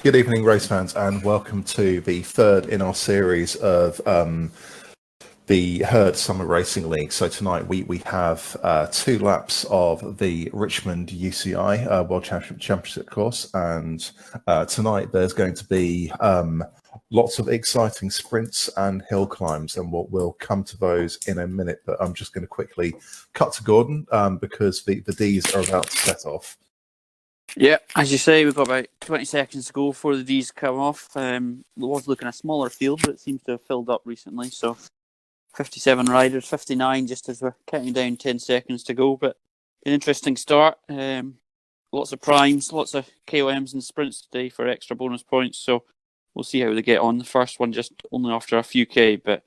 Good evening, race fans, and welcome to the third in our series of the Herd Summer Racing League. So tonight we have 2 laps of the Richmond UCI World Championship course, and tonight there's going to be lots of exciting sprints and hill climbs, and we'll come to those in a minute. But I'm just going to quickly cut to Gordon because the Ds are about to set off. Yeah, as you say, we've got about 20 seconds to go before the D's come off. It was looking a smaller field, but it seems to have filled up recently. So 57 riders, 59 just as we're counting down 10 seconds to go. But an interesting start. Lots of primes, lots of KOMs and sprints today for extra bonus points. So we'll see how they get on. The first one just only after a few K, but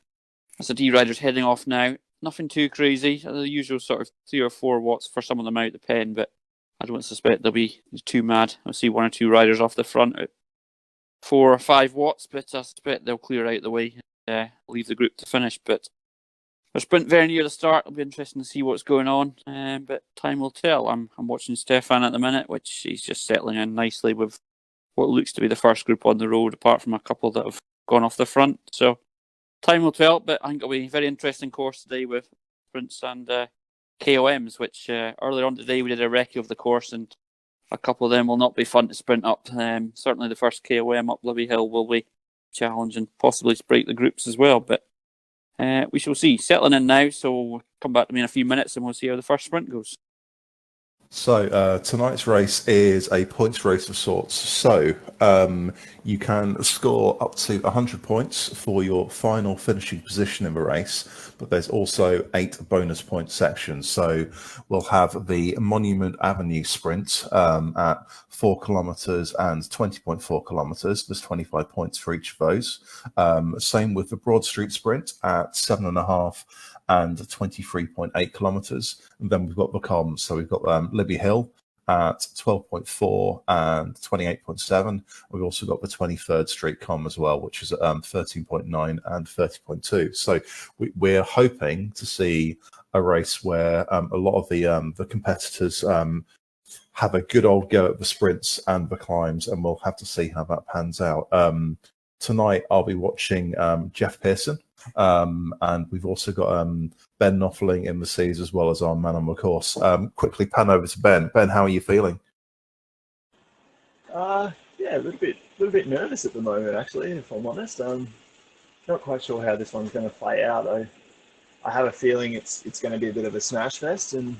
as the D riders heading off now, nothing too crazy. The usual sort of 3 or 4 watts for some of them out the pen, but I don't suspect they'll be too mad. I'll see 1 or 2 riders off the front at 4 or 5 watts, but I suspect they'll clear out the way and leave the group to finish. But a sprint very near the start. It'll be interesting to see what's going on, but time will tell. I'm watching Stefan at the minute, which he's just settling in nicely with what looks to be the first group on the road, apart from a couple that have gone off the front. So time will tell, but I think it'll be a very interesting course today with sprints and KOMs, which earlier on today we did a recce of the course, and a couple of them will not be fun to sprint up. Certainly the first KOM up Libby Hill will be challenging, possibly break the groups as well, but we shall see. Settling in now, so we'll come back to me in a few minutes and we'll see how the first sprint goes. So tonight's race is a points race of sorts. So you can score up to 100 points for your final finishing position in the race, but there's also 8 bonus point sections. So we'll have the Monument Avenue sprint at 4 kilometres and 20.4 kilometres. There's 25 points for each of those. Same with the Broad Street sprint at 7.5 and 23.8 kilometres. And then we've got the comms. So we've got Libby Hill at 12.4 and 28.7. We've also got the 23rd Street com as well, which is 13.9 and 30.2. So we're hoping to see a race where a lot of the competitors have a good old go at the sprints and the climbs, and we'll have to see how that pans out. Tonight I'll be watching Jeff Pearson. And we've also got Ben Knopfling in the seas as well as our man on the course. Quickly pan over to Ben. Ben, how are you feeling? Yeah, a little bit nervous at the moment, actually, if I'm honest. Not quite sure how this one's going to play out. I have a feeling it's going to be a bit of a smash fest, and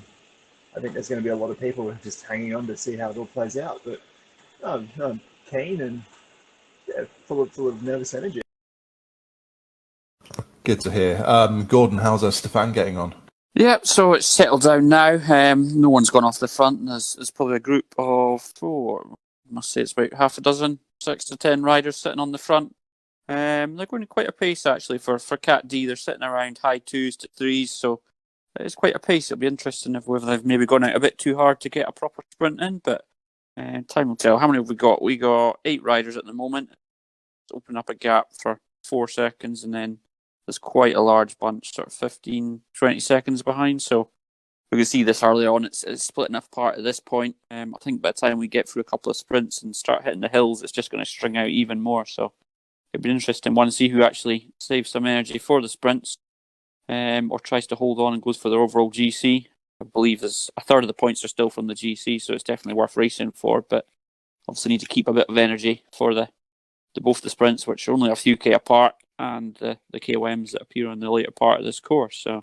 I think there's going to be a lot of people just hanging on to see how it all plays out. But I'm keen and full of nervous energy. Good to hear. Gordon, how's Stefan getting on? Yeah, so it's settled down now. No one's gone off the front. There's probably a group of I must say it's about half a dozen, 6 to 10 riders sitting on the front. They're going quite a pace actually for Cat D. They're sitting around high 2s to 3s, so it's quite a pace. It'll be interesting if they've maybe gone out a bit too hard to get a proper sprint in, but time will tell. How many have we got? We got 8 riders at the moment. Let's open up a gap for 4 seconds, and then there's quite a large bunch, sort of 15, 20 seconds behind. So we can see this earlier on. It's splitting apart at this point. I think by the time we get through a couple of sprints and start hitting the hills, it's just going to string out even more. So it'll be an interesting one to see who actually saves some energy for the sprints or tries to hold on and goes for their overall GC. I believe there's a third of the points are still from the GC, so it's definitely worth racing for. But obviously need to keep a bit of energy for both the sprints, which are only a few K apart, and the KOMs that appear on the later part of this course. So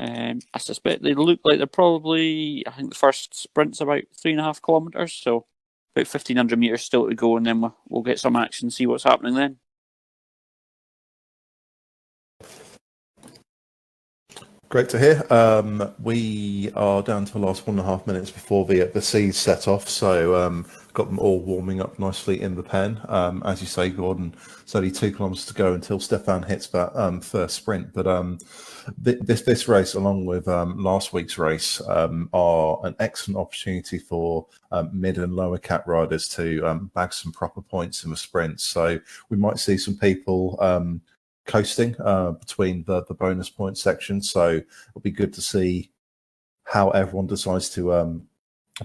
I suspect they look like they're probably, I think the first sprint's about 3.5 kilometres, so about 1,500 metres still to go, and then we'll get some action, see what's happening then. Great to hear. We are down to the last 1.5 minutes before the seas set off, so got them all warming up nicely in the pen. As you say, Gordon, it's only 2 kilometres to go until Stefan hits that first sprint. But this race, along with last week's race, are an excellent opportunity for mid and lower cat riders to bag some proper points in the sprints. So we might see some people coasting between the bonus point sections, so it'll be good to see how everyone decides to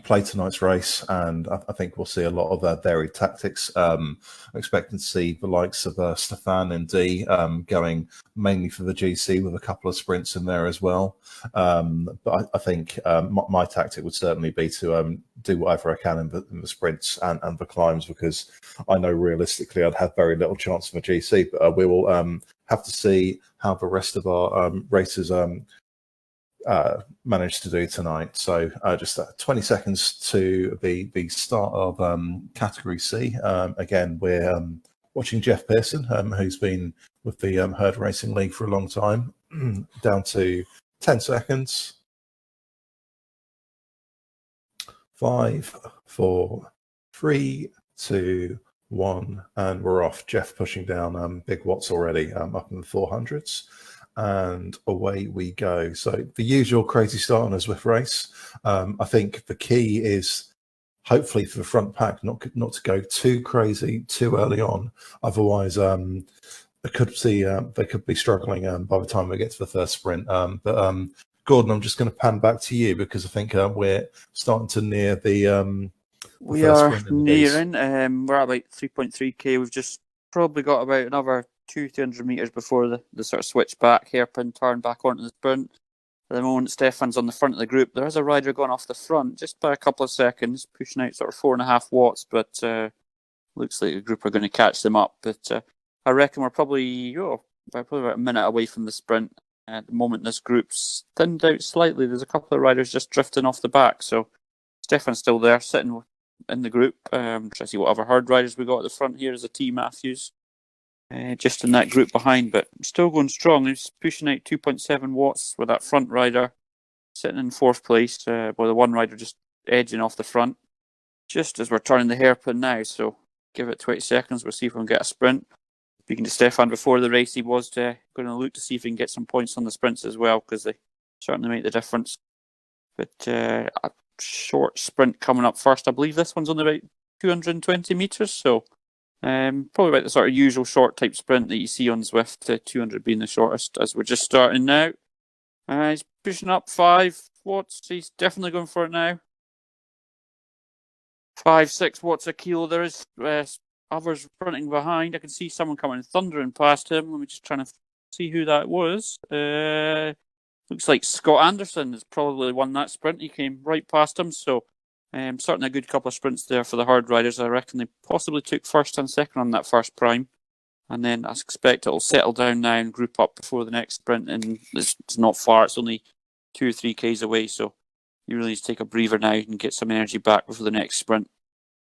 play tonight's race, and I think we'll see a lot of varied tactics. I'm expecting to see the likes of Stefan and D going mainly for the GC with a couple of sprints in there as well. But I think my tactic would certainly be to do whatever I can in the sprints and the climbs, because I know realistically I'd have very little chance of a GC. But we will have to see how the rest of our racers managed to do tonight. So just 20 seconds to the start of Category C. Again, we're watching Jeff Pearson, who's been with the Herd Racing League for a long time, down to 10 seconds. 5, 4, 3, 2, 1, and we're off. Jeff pushing down big watts already, up in the 400s. And away we go. So the usual crazy start on a Zwift race. I think the key is hopefully for the front pack not to go too crazy too early on. Otherwise, they could be struggling by the time we get to the first sprint. But Gordon, I'm just going to pan back to you because I think we're starting to near the. We are nearing. We're at about 3.3k. We've just probably got about another 200-300 metres before the sort of switch back, hairpin turn back onto the sprint. At the moment, Stefan's on the front of the group. There is a rider going off the front just by a couple of seconds, pushing out sort of 4.5 watts, but looks like the group are going to catch them up. But I reckon we're probably about a minute away from the sprint. At the moment, this group's thinned out slightly. There's a couple of riders just drifting off the back, so Stefan's still there, sitting in the group. Trying to see what other herd riders we got at the front here. Is a T Matthews. Just in that group behind, but still going strong. He's pushing out 2.7 watts with that front rider sitting in fourth place, with the one rider just edging off the front. Just as we're turning the hairpin now, so give it 20 seconds. We'll see if we can get a sprint. Speaking to Stefan before the race, he was going to look to see if he can get some points on the sprints as well, because they certainly make the difference. But a short sprint coming up first. I believe this one's only about 220 metres, so probably about the sort of usual short type sprint that you see on Zwift, 200 being the shortest as we're just starting now. He's pushing up 5 watts. He's definitely going for it now. 5, 6 watts a kilo. There is others sprinting behind. I can see someone coming thundering past him. Let me just try to see who that was. Looks like Scott Anderson has probably won that sprint. He came right past him, so certainly a good couple of sprints there for the herd riders. I reckon they possibly took first and second on that first prime. And then I expect it'll settle down now and group up before the next sprint. And it's not far. It's only 2 or 3 Ks away. So you really need to take a breather now and get some energy back before the next sprint.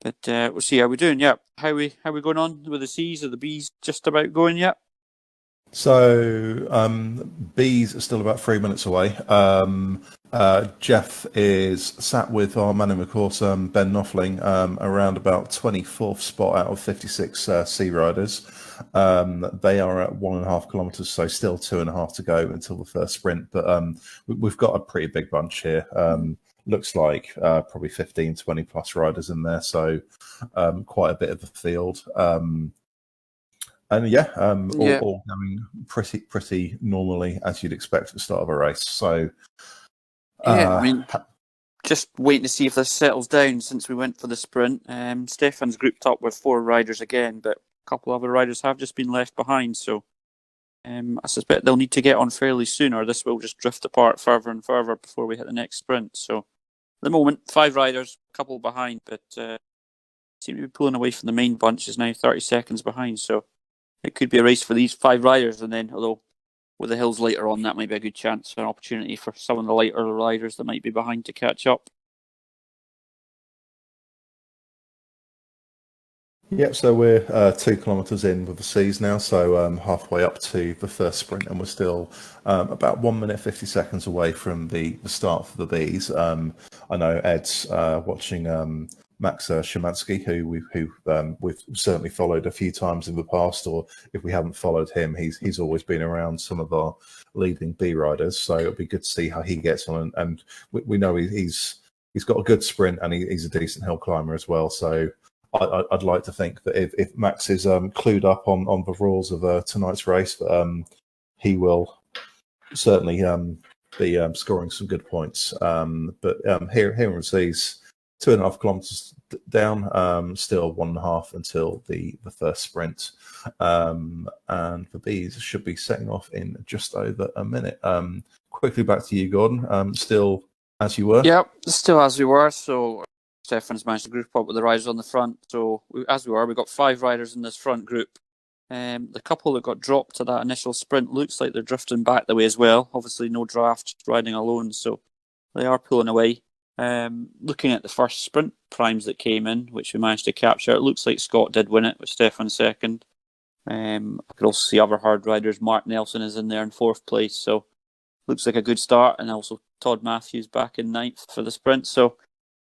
But we'll see how we're doing. Yeah. How we going on with the C's? Are the B's just about going yet? So B's are still about 3 minutes away. Jeff is sat with our man in the course, Ben Knopfling, around about 24th spot out of 56 C riders. They are at 1.5 kilometres, so still 2.5 to go until the first sprint. But we've got a pretty big bunch here. Looks like probably 15, 20 plus riders in there, so quite a bit of the field. And all going pretty normally as you'd expect at the start of a race. So I mean, just waiting to see if this settles down since we went for the sprint. Stefan's grouped up with 4 riders again, but a couple other riders have just been left behind. So I suspect they'll need to get on fairly soon, or this will just drift apart further and further before we hit the next sprint. So at the moment, 5 riders, a couple behind, but seem to be pulling away from the main bunch. Is now 30 seconds behind. So it could be a race for these 5 riders, and then, although with the hills later on, that might be a good chance for an opportunity for some of the lighter riders that might be behind to catch up. Yep, so we're 2 kilometres in with the C's now, so halfway up to the first sprint, and we're still about 1 minute 50 seconds away from the start for the B's. I know Ed's watching Max Szymanski, who we've certainly followed a few times in the past, or if we haven't followed him, he's always been around some of our leading B riders. So it'll be good to see how he gets on, and we know he's got a good sprint and he's a decent hill climber as well. So I'd like to think that if Max is clued up on the rules of tonight's race, he will certainly be scoring some good points. But here in C's, 2.5 kilometers down, still 1.5 until the first sprint. And the bees should be setting off in just over a minute. Quickly back to you, Gordon. Still as you were? Yep, still as we were. So Stefan's managed to group up with the riders on the front. So as we were, we got 5 riders in this front group. The couple that got dropped to that initial sprint looks like they're drifting back the way as well. Obviously, no draft, just riding alone, so they are pulling away. Looking at the first sprint primes that came in, which we managed to capture, it looks like Scott did win it with Stefan second. I could also see other hard riders. Mark Nelson is in there in 4th place, so looks like a good start. And also Todd Matthews back in 9th for the sprint. So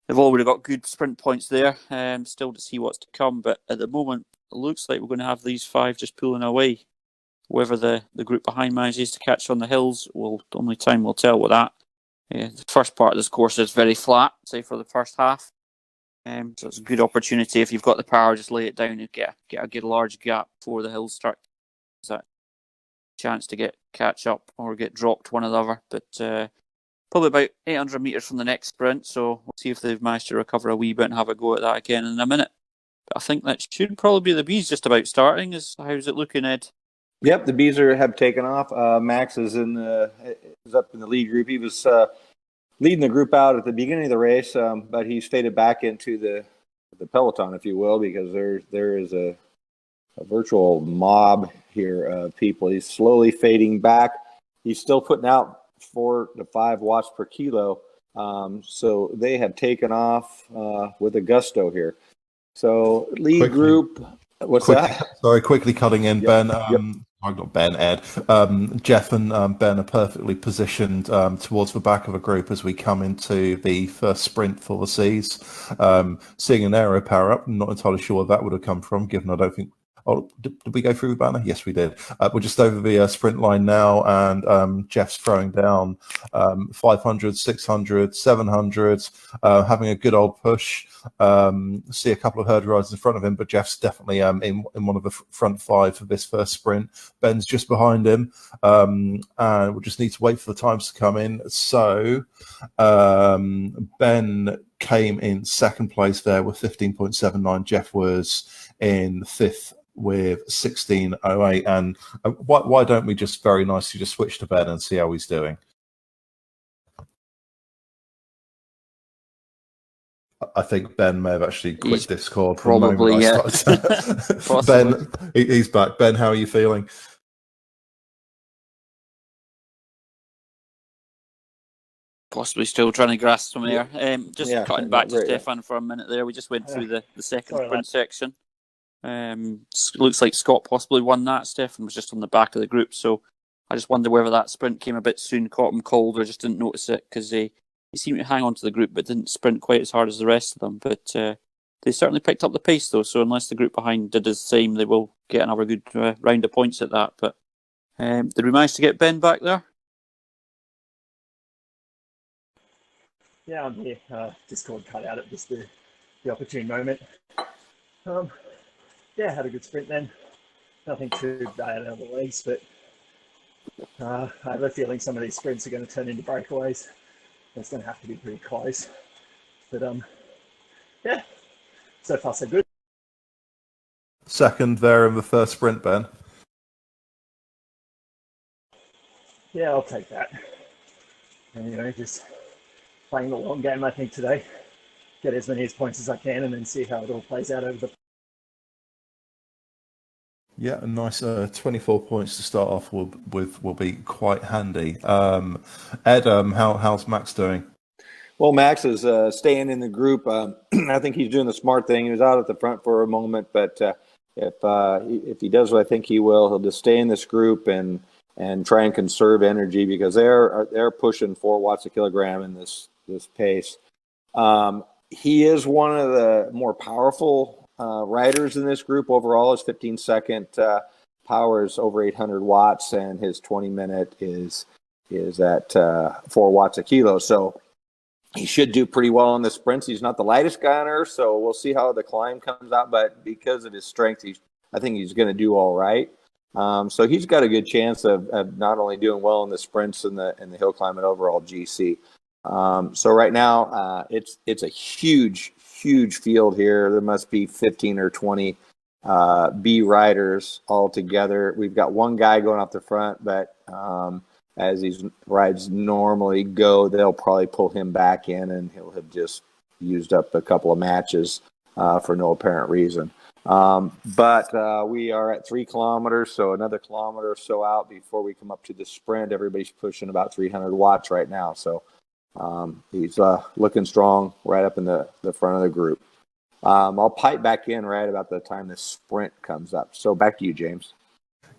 they've already got good sprint points there. Still to see what's to come, but at the moment, it looks like we're going to have these 5 just pulling away. Whether the group behind manages to catch on the hills, only time will tell with that. The first part of this course is very flat, say for the first half. So it's a good opportunity if you've got the power, just lay it down and get a large gap before the hills start. There's that chance to catch up or get dropped one or the other. But probably about 800 metres from the next sprint, so we'll see if they've managed to recover a wee bit and have a go at that again in a minute. But I think that should probably be the bees just about starting. How's it looking, Ed? Yep, the bees have taken off. Max is up in the lead group. He was leading the group out at the beginning of the race, but he's faded back into the peloton, if you will, because there is a virtual mob here of people. He's slowly fading back. He's still putting out 4 to 5 watts per kilo. So they have taken off with a gusto here. So lead group, what's that? Sorry, quickly cutting in, Yep. Ben. Not Ben, Ed. Jeff and Ben are perfectly positioned towards the back of a group as we come into the first sprint for the Seas. Seeing an aero power up, I'm not entirely sure where that would have come from, given I don't think. Oh, did we go through the banner? Yes, we did. We're just over the sprint line now, and Jeff's throwing down 500, 600, 700, having a good old push. See a couple of herd riders in front of him, but Jeff's definitely in one of the front 5 for this first sprint. Ben's just behind him, and we'll just need to wait for the times to come in. So Ben came in 2nd place there with 15.79. Jeff was in 5th with 16.08. And why don't we just very nicely just switch to Ben and see how he's doing? I think Ben may have actually quit Discord. Probably, yeah. Ben, he's back. Ben, how are you feeling? Possibly still trying to grasp some air. Cutting back to right, Stefan for a minute there. We just went through the second sprint section. Looks like Scott possibly won that. Stefan was just on the back of the group, so I just wonder whether that sprint came a bit soon, caught him cold, or just didn't notice it, because he seemed to hang on to the group but didn't sprint quite as hard as the rest of them. But they certainly picked up the pace, though, so unless the group behind did the same, they will get another good round of points at that. But did we manage to get Ben back there? Yeah, I'm here. Discord cut out at just the opportune moment. Yeah, had a good sprint then. Nothing too bad out of the legs, but I have a feeling some of these sprints are going to turn into breakaways. It's going to have to be pretty close. But yeah, so far so good. Second there in the first sprint, Ben. Yeah, I'll take that. And, just playing the long game, I think, today. Get as many points as I can and then see how it all plays out over the... Yeah, a nice 24 points to start off with will be quite handy. Ed, how's Max doing? Well, Max is staying in the group. I think he's doing the smart thing. He was out at the front for a moment, but if he does what I think he will, he'll just stay in this group and try and conserve energy, because they're pushing 4 watts a kilogram in this pace. He is one of the more powerful riders in this group overall. His 15-second power is over 800 watts, and his 20-minute is at 4 watts a kilo. So he should do pretty well on the sprints. He's not the lightest guy on earth, so we'll see how the climb comes out. But because of his strength, I think he's going to do all right. So he's got a good chance of not only doing well in the sprints and the hill climb and overall GC. So right now, it's a huge field here. There must be 15 or 20 B riders all together. We've got one guy going off the front, but as these rides normally go, they'll probably pull him back in, and he'll have just used up a couple of matches for no apparent reason. But we are at 3 kilometers, so another kilometer or so out before we come up to the sprint. Everybody's pushing about 300 watts right now, so he's looking strong right up in the front of the group. I'll pipe back in right about the time the sprint comes up. So back to you, James.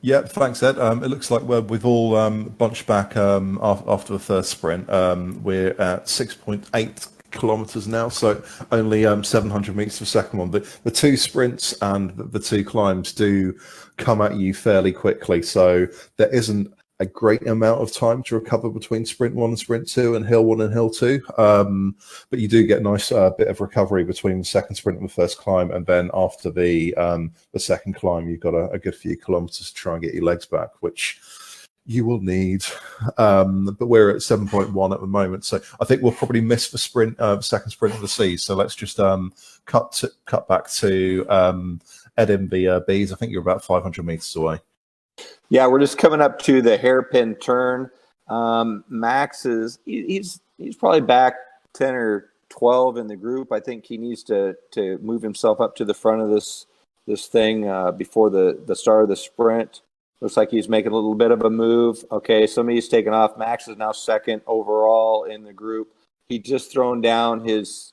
Yeah, thanks, Ed. It looks like we've all bunched back after the first sprint. We're at 6.8 kilometers now, so only 700 meters per second one. The 2 sprints and the 2 climbs do come at you fairly quickly, so there isn't a great amount of time to recover between sprint 1 and sprint 2 and hill 1 and hill 2. But you do get a nice bit of recovery between the second sprint and the first climb, and then after the second climb, you've got a good few kilometers to try and get your legs back, which you will need. But we're at 7.1 at the moment, so I think we'll probably miss the sprint, second sprint of the seas. So let's just cut back to Ed in the Bs. I think you're about 500 meters away. Yeah, we're just coming up to the hairpin turn. Max he's probably back 10 or 12 in the group. I think he needs to move himself up to the front of this thing before the start of the sprint. Looks like he's making a little bit of a move. Okay, somebody's taken off. Max is now second overall in the group. He just thrown down his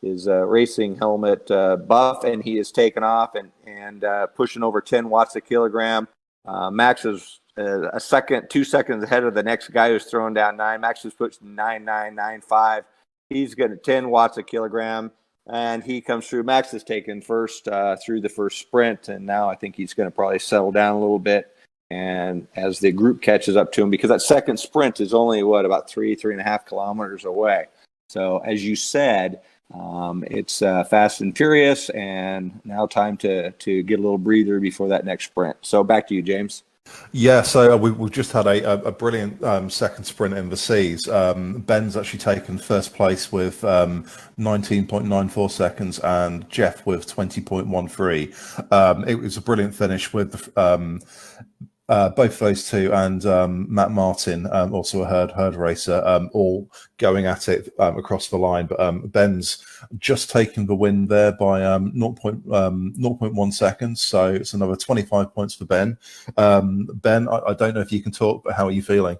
racing helmet buff, and he is taken off and pushing over 10 watts a kilogram. Max is 2 seconds ahead of the next guy who's throwing down 9. Max has pushed 9.995. He's getting 10 watts a kilogram, and he comes through. Max is taken first through the first sprint, and now I think he's going to probably settle down a little bit. And as the group catches up to him, because that second sprint is only about 3.5 kilometers away. So as you said, it's fast and furious, and now time to get a little breather before that next sprint. So back to you, James. Yeah, so we've just had a brilliant second sprint in the seas. Ben's actually taken first place with 19.94 seconds, and Jeff with 20.13. It was a brilliant finish with both those two and Matt Martin, also a herd racer, all going at it across the line. But Ben's just taken the win there by 0.1 seconds. So it's another 25 points for Ben. Ben, I don't know if you can talk, but how are you feeling?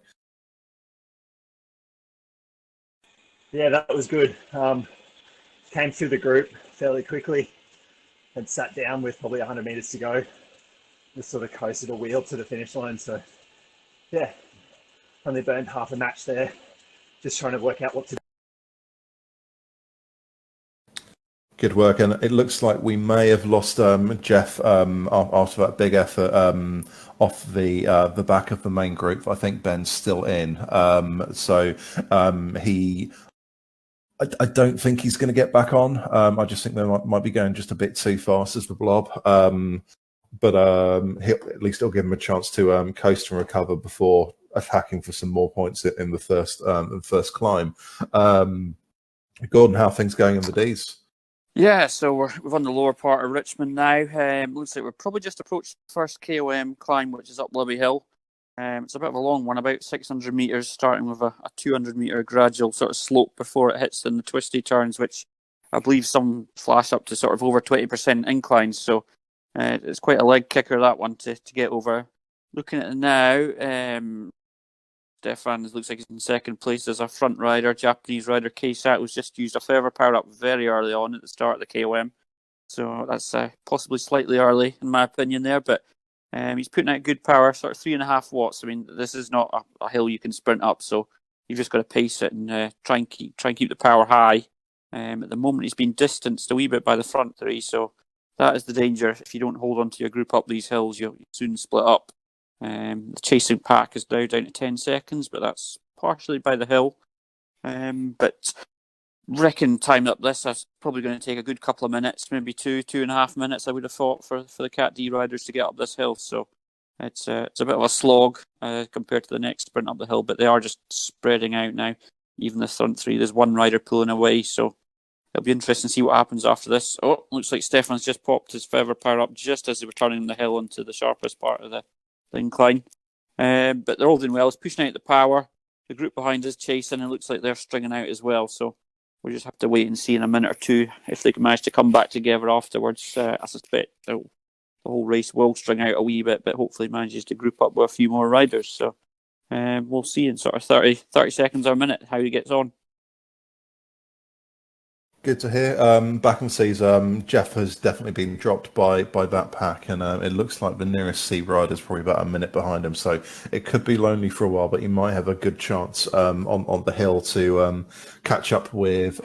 Yeah, that was good. Came through the group fairly quickly and sat down with probably 100 meters to go. Just sort of coasted a wheel to the finish line. So yeah, only burned half a match there. Just trying to work out what to do. Good work. And it looks like we may have lost Jeff after that big effort off the back of the main group. I think Ben's still in. I don't think he's going to get back on. I just think they might be going just a bit too fast as the blob. But at least it'll give him a chance to coast and recover before attacking for some more points in the first climb. Gordon, how are things going in the Ds? Yeah, so we're on the lower part of Richmond now. Looks like we're probably just approached the first KOM climb, which is up Libby Hill. It's a bit of a long one, about 600 metres, starting with a 200-metre gradual sort of slope before it hits in the twisty turns, which I believe some flash up to sort of over 20% inclines. So it's quite a leg kicker, that one, to get over. Looking at it now, Stefan looks like he's in second place as a front rider. Japanese rider K-Sat was just used a further power up very early on at the start of the KOM. So that's possibly slightly early, in my opinion, there. But he's putting out good power, sort of 3.5 watts. I mean, this is not a hill you can sprint up, so you've just got to pace it and try and keep the power high. At the moment, he's been distanced a wee bit by the front three, so that is the danger. If you don't hold on to your group up these hills, you'll soon split up. The chasing pack is now down to 10 seconds, but that's partially by the hill. But reckon time up this, that's probably going to take a good couple of minutes, maybe 2.5 minutes, I would have thought, for the Cat D riders to get up this hill. So it's a bit of a slog compared to the next sprint up the hill, but they are just spreading out now. even the front three. There's one rider pulling away, so it'll be interesting to see what happens after this. Oh, looks like Stefan's just popped his Feather Power up just as they were turning the hill onto the sharpest part of the incline. But they're all doing well. It's pushing out the power. The group behind is chasing, and it looks like they're stringing out as well. So we'll just have to wait and see in a minute or two if they can manage to come back together afterwards. I suspect the whole race will string out a wee bit, but hopefully manages to group up with a few more riders. So we'll see in sort of 30 seconds or a minute how he gets on. Good to hear. Backham sees Jeff has definitely been dropped by that pack, and it looks like the nearest C rider is probably about a minute behind him. So it could be lonely for a while, but he might have a good chance on the hill to catch up with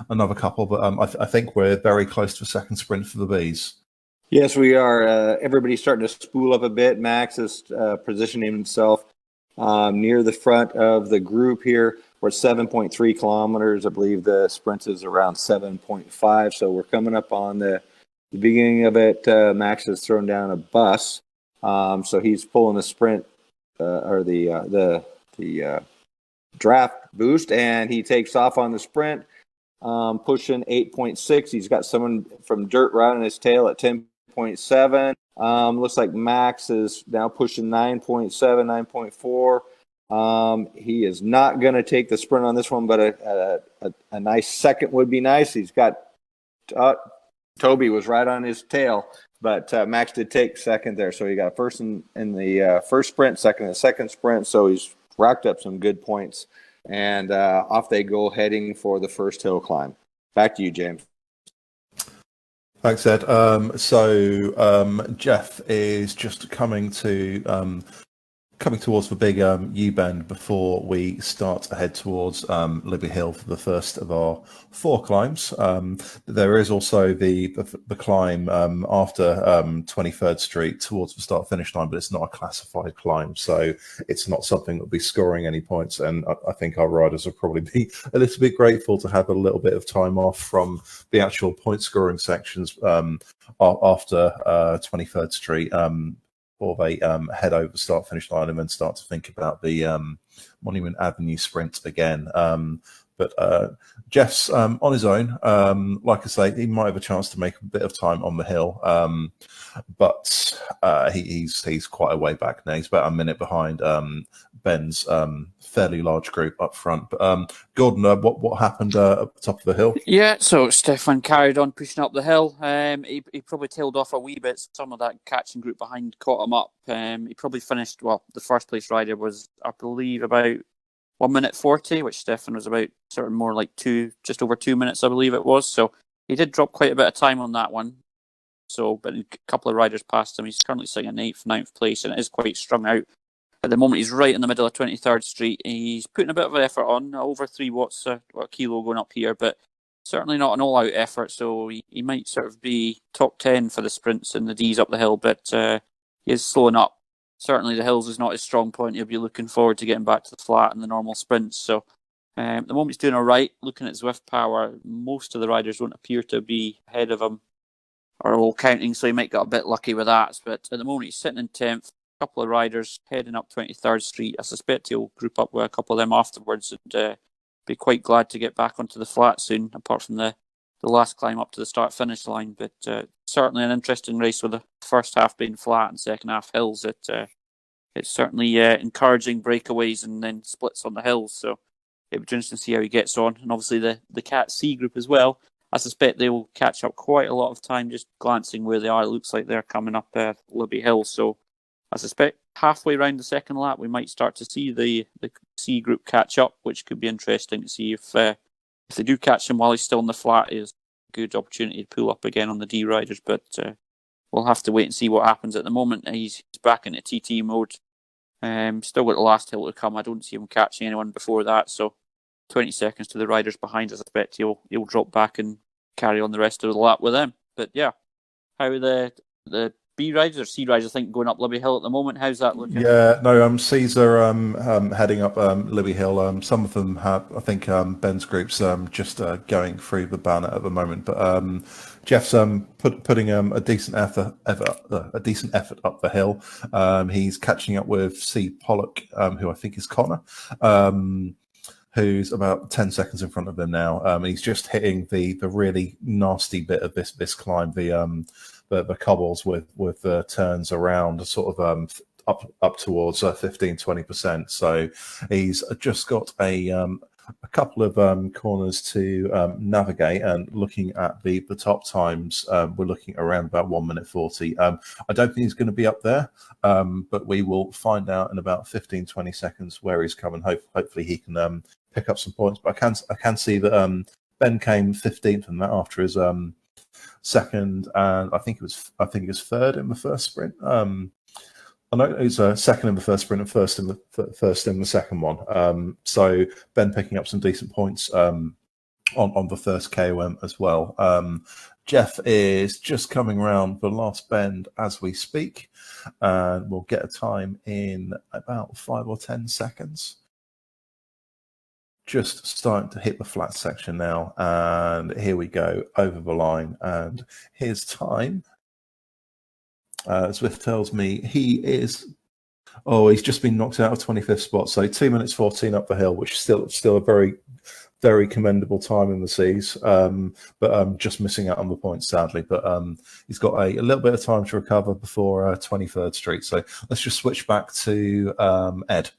another couple. But I think we're very close to a second sprint for the Bees. Yes, we are. Everybody's starting to spool up a bit. Max is positioning himself near the front of the group here. We're 7.3 kilometers. I believe the sprint is around 7.5. So we're coming up on the beginning of it. Max has thrown down a bus. So he's pulling the sprint or the draft boost, and he takes off on the sprint, pushing 8.6. He's got someone from dirt right on his tail at 10.7. Looks like Max is now pushing 9.7, 9.4. He is not going to take the sprint on this one, but a nice second would be nice. He's got Toby was right on his tail, but Max did take second there. So he got first in the first sprint, second in the second sprint. So he's racked up some good points, and off they go heading for the first hill climb. Back to you, James. Thanks, Ed. Jeff is just coming towards the big U-bend before we start to head towards Libby Hill for the first of our 4 climbs. There is also the climb after 23rd Street towards the start-finish line, but it's not a classified climb, so it's not something that will be scoring any points, and I think our riders will probably be a little bit grateful to have a little bit of time off from the actual point-scoring sections after 23rd Street. Or they head over the start-finish line and then start to think about the Monument Avenue sprint again. But Jeff's on his own. Like I say, he might have a chance to make a bit of time on the hill, but he's quite a way back now. He's about a minute behind Ben's fairly large group up front. But Gordon, what happened at the top of the hill? Yeah, so Stefan carried on pushing up the hill. He probably tailed off a wee bit. Some of that catching group behind caught him up. He probably finished, the first place rider was, I believe, about 1 minute 40, which Stefan was about sort of more like just over 2 minutes, I believe it was. So he did drop quite a bit of time on that one. So, but a couple of riders passed him. He's currently sitting in 8th, 9th place, and it is quite strung out. At the moment, he's right in the middle of 23rd Street. He's putting a bit of effort on, over 3 watts a kilo going up here, but certainly not an all-out effort. So he might sort of be top 10 for the sprints and the Ds up the hill, but he is slowing up. Certainly the hills is not his strong point. He'll be looking forward to getting back to the flat and the normal sprints. So at the moment he's doing all right. Looking at Zwift Power, most of the riders don't appear to be ahead of him or all counting, so he might get a bit lucky with that. But at the moment he's sitting in 10th. A couple of riders heading up 23rd Street. I suspect he'll group up with a couple of them afterwards and be quite glad to get back onto the flat soon, apart from the last climb up to the start-finish line. But certainly an interesting race with the first half being flat and second half hills. It's certainly encouraging breakaways and then splits on the hills. So it'll be interesting to see how he gets on. And obviously the Cat C group as well. I suspect they will catch up quite a lot of time just glancing where they are. It looks like they're coming up Libby Hill. So I suspect halfway around the second lap, we might start to see the C group catch up, which could be interesting to see if they do catch him while he's still in the flat. Is a good opportunity to pull up again on the D riders, but we'll have to wait and see what happens. At the moment, he's back into TT mode. Still got the last hill to come. I don't see him catching anyone before that, so 20 seconds to the riders behind. I suspect he'll drop back and carry on the rest of the lap with them. But yeah, how the B riders or C riders, I think, going up Libby Hill at the moment. How's that looking? Yeah, no, Caesar heading up Libby Hill. Some of them have, I think, Ben's group's just going through the banner at the moment. But Jeff's putting a decent effort up the hill. He's catching up with C Pollock, who I think is Connor. who's about 10 seconds in front of him now. He's just hitting the really nasty bit of this climb, the cobbles with the turns around sort of up towards 15-20%. So he's just got a couple of corners to navigate, and looking at the top times, we're looking around about 1 minute 40. I don't think he's going to be up there, but we will find out in about 15-20 seconds where he's coming. Hopefully he can pick up some points, but I can see that Ben came 15th in that after his second, and I think it was third in the first sprint. I know it was second in the first sprint and first in the second one. So Ben picking up some decent points on the first KOM as well. Jeff is just coming around the last bend as we speak, and we'll get a time in about 5 or 10 seconds. Just starting to hit the flat section now, and here we go over the line, and his time. Zwift tells me he's just been knocked out of 25th spot, so 2 minutes 14 up the hill, which is still a very, very commendable time in the seas, but just missing out on the points, sadly. But he's got a little bit of time to recover before 23rd Street. So let's just switch back to Ed.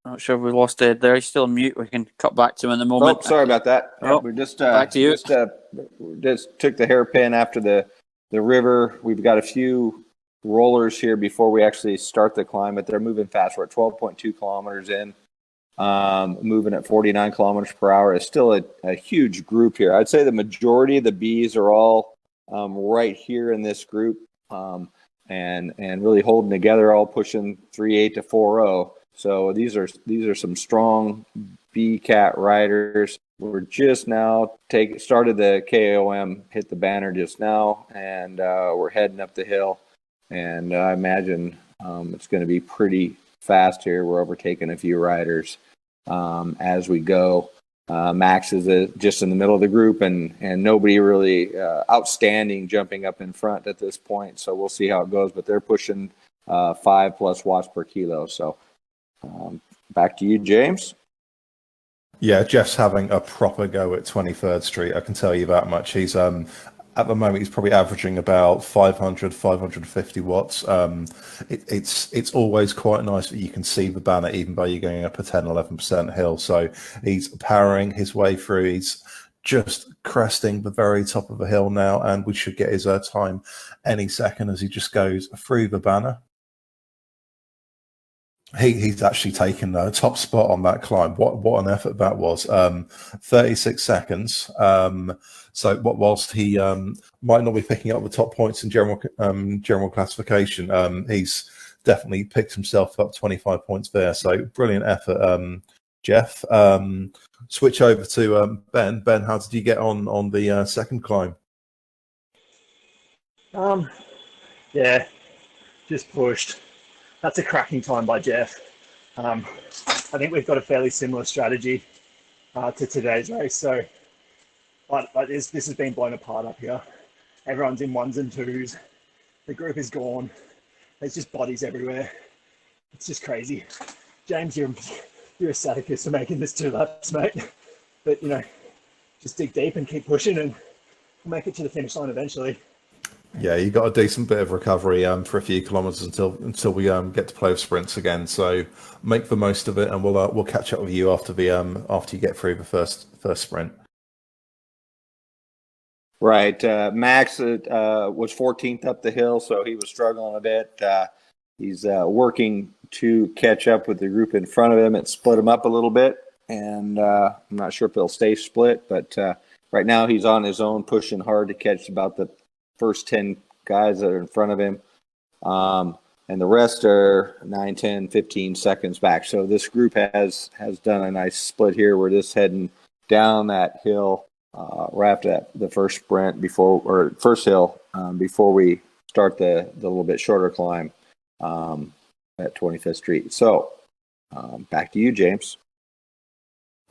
Not sure if we lost Ed there. He's still on mute. We can cut back to him in a moment. Oh, sorry about that. Oh, we just back to you. Just took the hairpin after the river. We've got a few rollers here before we actually start the climb, but they're moving fast. We're at 12.2 kilometers in, moving at 49 kilometers per hour. It's still a huge group here. I'd say the majority of the Bs are all right here in this group, and really holding together, all pushing 3.8 to 4.0. So these are some strong BCAT riders. We're just now started the KOM, hit the banner just now, and we're heading up the hill. And I imagine it's going to be pretty fast here. We're overtaking a few riders as we go. Max is just in the middle of the group, and nobody really outstanding jumping up in front at this point. So we'll see how it goes. But they're pushing 5+ watts per kilo. So. Back to you, James. Yeah, Jeff's having a proper go at 23rd Street. I can tell you that much. He's at the moment he's probably averaging about 550 watts. It's always quite nice that you can see the banner even though you're going up a 10-11% hill. So he's powering his way through. He's just cresting the very top of the hill now, and we should get his time any second as he just goes through the banner. He's actually taken the top spot on that climb. What an effort that was. 36 seconds. So whilst he might not be picking up the top points in general classification, he's definitely picked himself up 25 points there. So brilliant effort, Jeff. Switch over to Ben. Ben, how did you get on the second climb? Yeah, just pushed. That's a cracking time by Jeff. I think we've got a fairly similar strategy to today's race. So, but this has been blown apart up here. Everyone's in 1s and 2s. The group is gone. There's just bodies everywhere. It's just crazy. James, you're a sadicus for making this 2 laps, mate. But just dig deep and keep pushing, and we'll make it to the finish line eventually. Yeah, you got a decent bit of recovery for a few kilometers until we get to play with sprints again. So make the most of it, and we'll catch up with you after you get through the first sprint. Right, Max was 14th up the hill, so he was struggling a bit. He's working to catch up with the group in front of him. It split him up a little bit, and I'm not sure if he'll stay split, but right now he's on his own, pushing hard to catch about the first 10 guys that are in front of him. And the rest are 9, 10, 15 seconds back. So this group has done a nice split here. We're just heading down that hill right after the first sprint first hill before we start the little bit shorter climb at 25th Street. So back to you, James.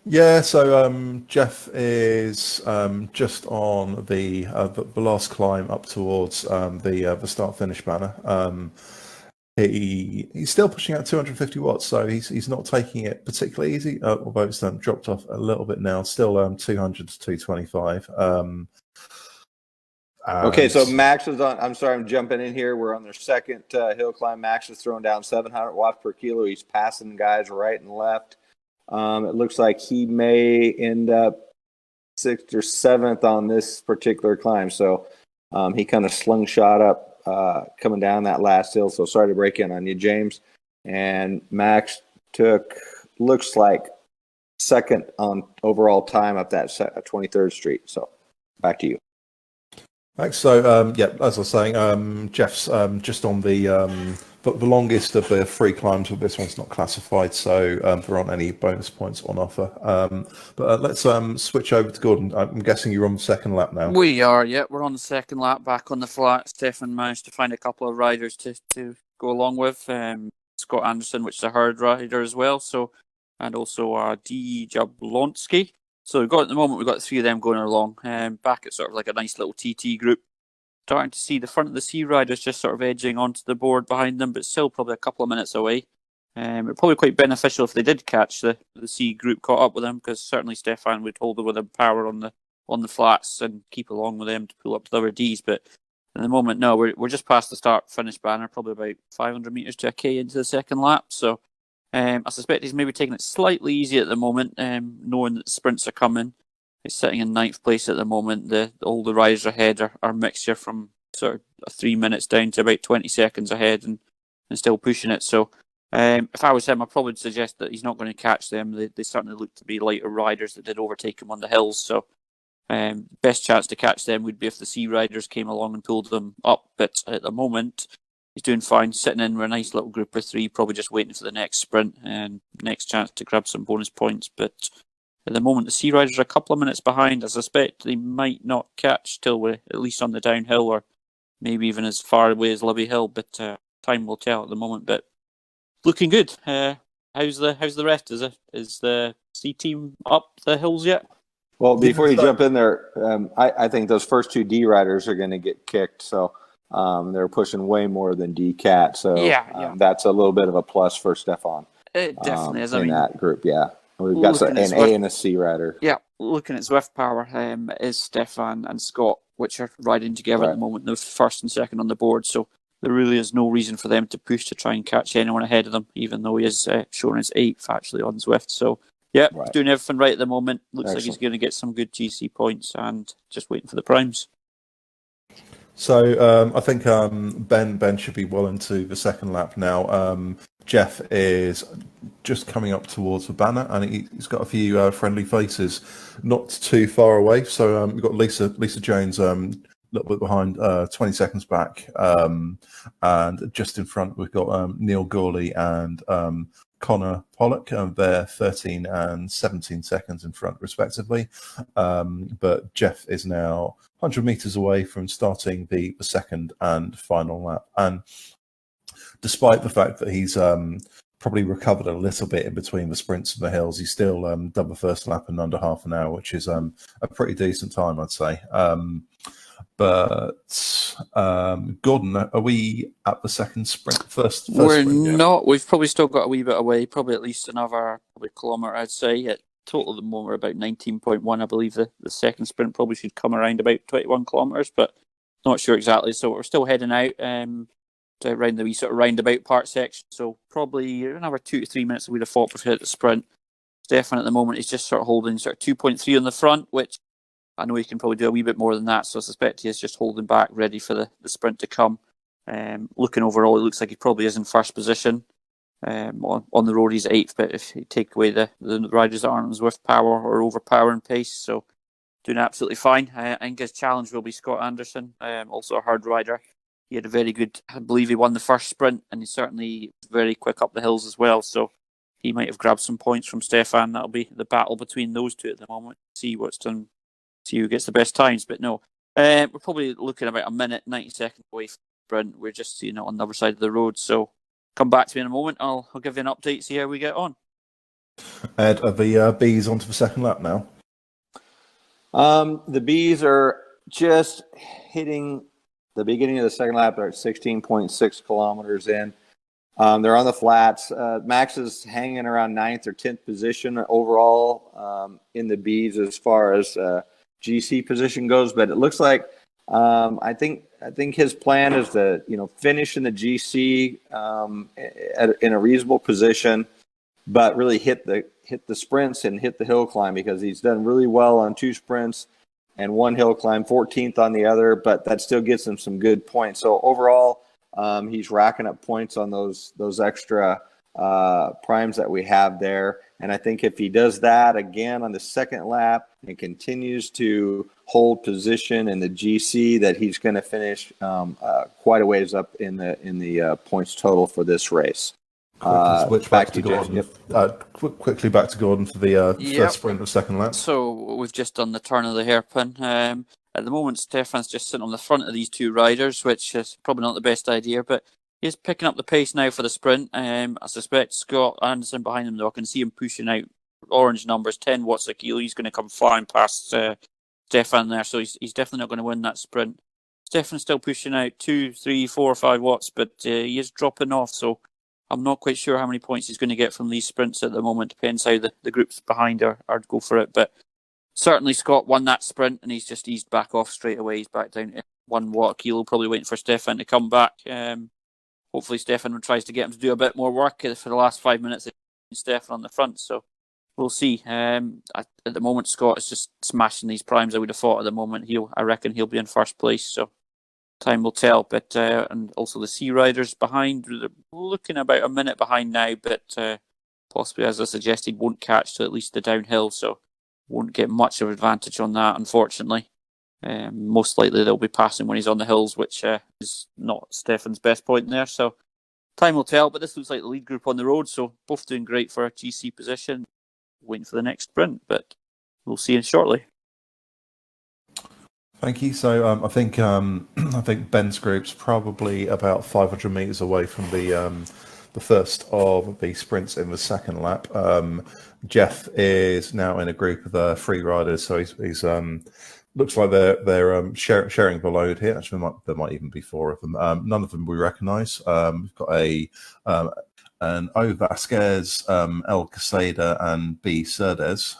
Yeah, so Jeff is just on the last climb up towards the start finish banner. He's still pushing out 250 watts, so he's not taking it particularly easy. Although it's dropped off a little bit now, still 200 to 225. Okay, so And Max is on. I'm sorry, I'm jumping in here. We're on their second hill climb. Max is throwing down 700 watts per kilo. He's passing guys right and left. It looks like he may end up 6th or 7th on this particular climb. So he kind of slingshot up coming down that last hill. So sorry to break in on you, James. And Max looks like second on overall time up that 23rd Street. So back to you. thanks. So yeah, as I was saying, Jeff's just on the longest of the three climbs, but this one's not classified, so there aren't any bonus points on offer. But let's switch over to Gordon. I'm guessing you're on the second lap now. We are, yeah. We're on the second lap, back on the flat. Stefan managed to find a couple of riders to go along with. Scott Anderson, which is a herd rider as well, and also D. Jablonski. So at the moment we've got three of them going along. Back at sort of like a nice little TT group. Starting to see the front of the C riders just sort of edging onto the board behind them, but still probably a couple of minutes away. It's probably quite beneficial if they did catch the C group caught up with them, because certainly Stefan would hold it with them power on the flats and keep along with them to pull up to the other Ds. But at the moment, no, we're just past the start finish banner, probably about 500 metres to a K into the second lap. So I suspect he's maybe taking it slightly easy at the moment, knowing that the sprints are coming. He's sitting in 9th place at the moment. All the riders ahead are a mixture from sort of 3 minutes down to about 20 seconds ahead and still pushing it. So if I was him, I'd probably suggest that he's not going to catch them. They certainly look to be lighter riders that did overtake him on the hills. So best chance to catch them would be if the C riders came along and pulled them up. But at the moment, he's doing fine, sitting in with a nice little group of three, probably just waiting for the next sprint and next chance to grab some bonus points. But at the moment, the C riders are a couple of minutes behind. I suspect they might not catch till we're at least on the downhill, or maybe even as far away as Libby Hill. But time will tell at the moment. But looking good. How's the rest? Is the C team up the hills yet? Well, before you jump in there, I think those first two D riders are going to get kicked. So they're pushing way more than D Cat. So that's a little bit of a plus for Stefan. It definitely is. In that group, yeah. We've got an A and a C rider. Yeah, looking at Zwift Power, is Stefan and Scott, which are riding together at the moment. They're first and second on the board, so there really is no reason for them to push to try and catch anyone ahead of them, even though he is shown as 8th actually on Zwift. So, yeah, doing everything right at the moment. Looks like he's going to get some good GC points and just waiting for the primes. So I think Ben should be well into the second lap now. Jeff is just coming up towards the banner, and he's got a few friendly faces not too far away. So we've got Lisa Jones a little bit behind, 20 seconds back, and just in front we've got Neil Gawley and Connor Pollock. They're 13 and 17 seconds in front, respectively. But Jeff is now 100 meters away from starting the second and final lap. And despite the fact that he's probably recovered a little bit in between the sprints and the hills, he's still done the first lap in under half an hour, which is a pretty decent time, I'd say. But Gordon, are we at the second sprint? First We're sprint, yeah? not. We've probably still got a wee bit away, probably at least another kilometre, I'd say. At total at the moment, we're about 19.1. I believe the second sprint probably should come around about 21 kilometres, but not sure exactly. So we're still heading out around the wee sort of roundabout part section. So probably another 2 to 3 minutes we'd have thought we've hit the sprint. Stefan at the moment is just sort of holding sort of 2.3 on the front, which I know he can probably do a wee bit more than that, so I suspect he is just holding back, ready for the sprint to come. Looking overall, it looks like he probably is in first position. On the road, he's 8th, but if you take away the riders that aren't with power or overpowering pace, so doing absolutely fine. I think his challenge will be Scott Anderson, also a hard rider. He had a very good, I believe he won the first sprint, and he's certainly very quick up the hills as well, so he might have grabbed some points from Stefan. That'll be the battle between those two at the moment. See who gets the best times. But no, we're probably looking about a minute, 90 seconds away from the sprint. We're just on the other side of the road. So come back to me in a moment. I'll give you an update, see how we get on. Ed, are the bees onto the second lap now? The bees are just hitting the beginning of the second lap. They're at 16.6 kilometers in. They're on the flats. Max is hanging around 9th or 10th position overall in the bees as far as GC position goes. But it looks like I think his plan is to finish in the GC in a reasonable position, but really hit the sprints and hit the hill climb, because he's done really well on 2 sprints and 1 hill climb, 14th on the other, but that still gets him some good points. So overall, he's racking up points on those extra primes that we have there. And I think if he does that again on the second lap and continues to hold position in the GC, that he's going to finish quite a ways up in the points total for this race. Switch back to Gordon. Quickly back to Gordon for the first sprint of second lap. So we've just done the turn of the hairpin. At the moment, Stefan's just sitting on the front of these 2 riders, which is probably not the best idea, but he's picking up the pace now for the sprint. I suspect Scott Anderson behind him, though. I can see him pushing out orange numbers, 10 watts a kilo. He's going to come flying past Stefan there, so he's definitely not going to win that sprint. Stefan's still pushing out 2, 3, 4, 5 watts, but he is dropping off, so I'm not quite sure how many points he's going to get from these sprints at the moment. Depends how the groups behind are go for it. But certainly Scott won that sprint, and he's just eased back off straight away. He's back down to 1 watt a kilo, probably waiting for Stefan to come back. Hopefully Stefan tries to get him to do a bit more work for the last 5 minutes. Stefan on the front, so we'll see. At the moment, Scott is just smashing these primes. I would have thought at the moment I reckon he'll be in first place. So time will tell. But and also the Sea Riders behind, they're looking about a minute behind now, but possibly, as I suggested, won't catch to at least the downhill, so won't get much of an advantage on that, unfortunately. Most likely they'll be passing when he's on the hills, which is not Stefan's best point there. So time will tell, but this looks like the lead group on the road, so both doing great for a GC position. Waiting for the next sprint, but we'll see shortly. Thank you. So I think Ben's group's probably about 500 meters away from the first of the sprints in the second lap. Jeff is now in a group of 3 riders, so he's looks like they're sharing the load here. Actually, there might even be 4 of them. None of them we recognise. We've got an O Vasquez, El Casada, and B Cerdes.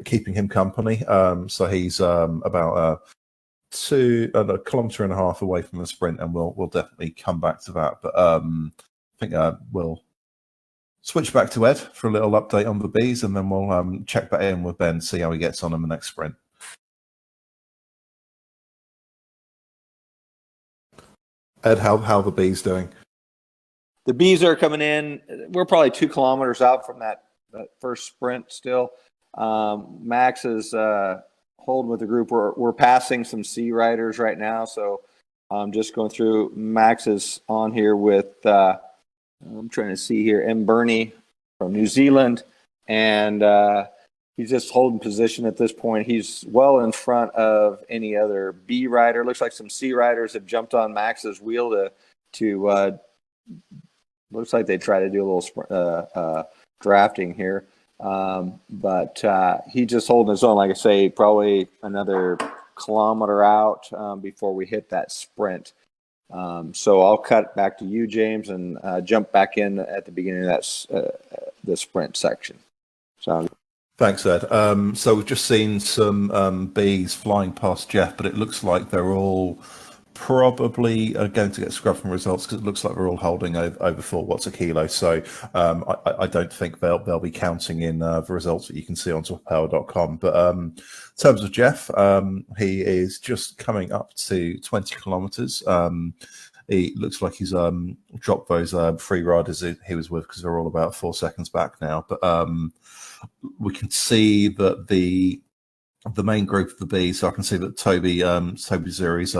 Keeping him company. So he's about a kilometre and a half away from the sprint, and we'll definitely come back to that. But I think we'll switch back to Ed for a little update on the bees, and then we'll check back in with Ben, see how he gets on in the next sprint. Ed, how the bees doing? The bees are coming in. We're probably 2 kilometers out from that first sprint still. Max is holding with the group. We're passing some Sea Riders right now, so I'm just going through. Max is on here with I'm trying to see here, M. Bernie from New Zealand, and he's just holding position at this point. He's well in front of any other B rider. Looks like some C riders have jumped on Max's wheel to looks like they try to do a little drafting here. But he's just holding his own, like I say, probably another kilometer out before we hit that sprint. So I'll cut back to you, James, and jump back in at the beginning of that the sprint section. So thanks, Ed. So we've just seen some bees flying past Jeff, but it looks like they're all probably going to get scrubbed from results, because it looks like we're all holding over 4 watts a kilo. So I don't think they'll be counting in the results that you can see on toppower.com. But in terms of Jeff, he is just coming up to 20 kilometers. He looks like he's dropped those 3 riders he was with, because they're all about 4 seconds back now. But we can see that the main group of the bees, so I can see that Toby Zuri's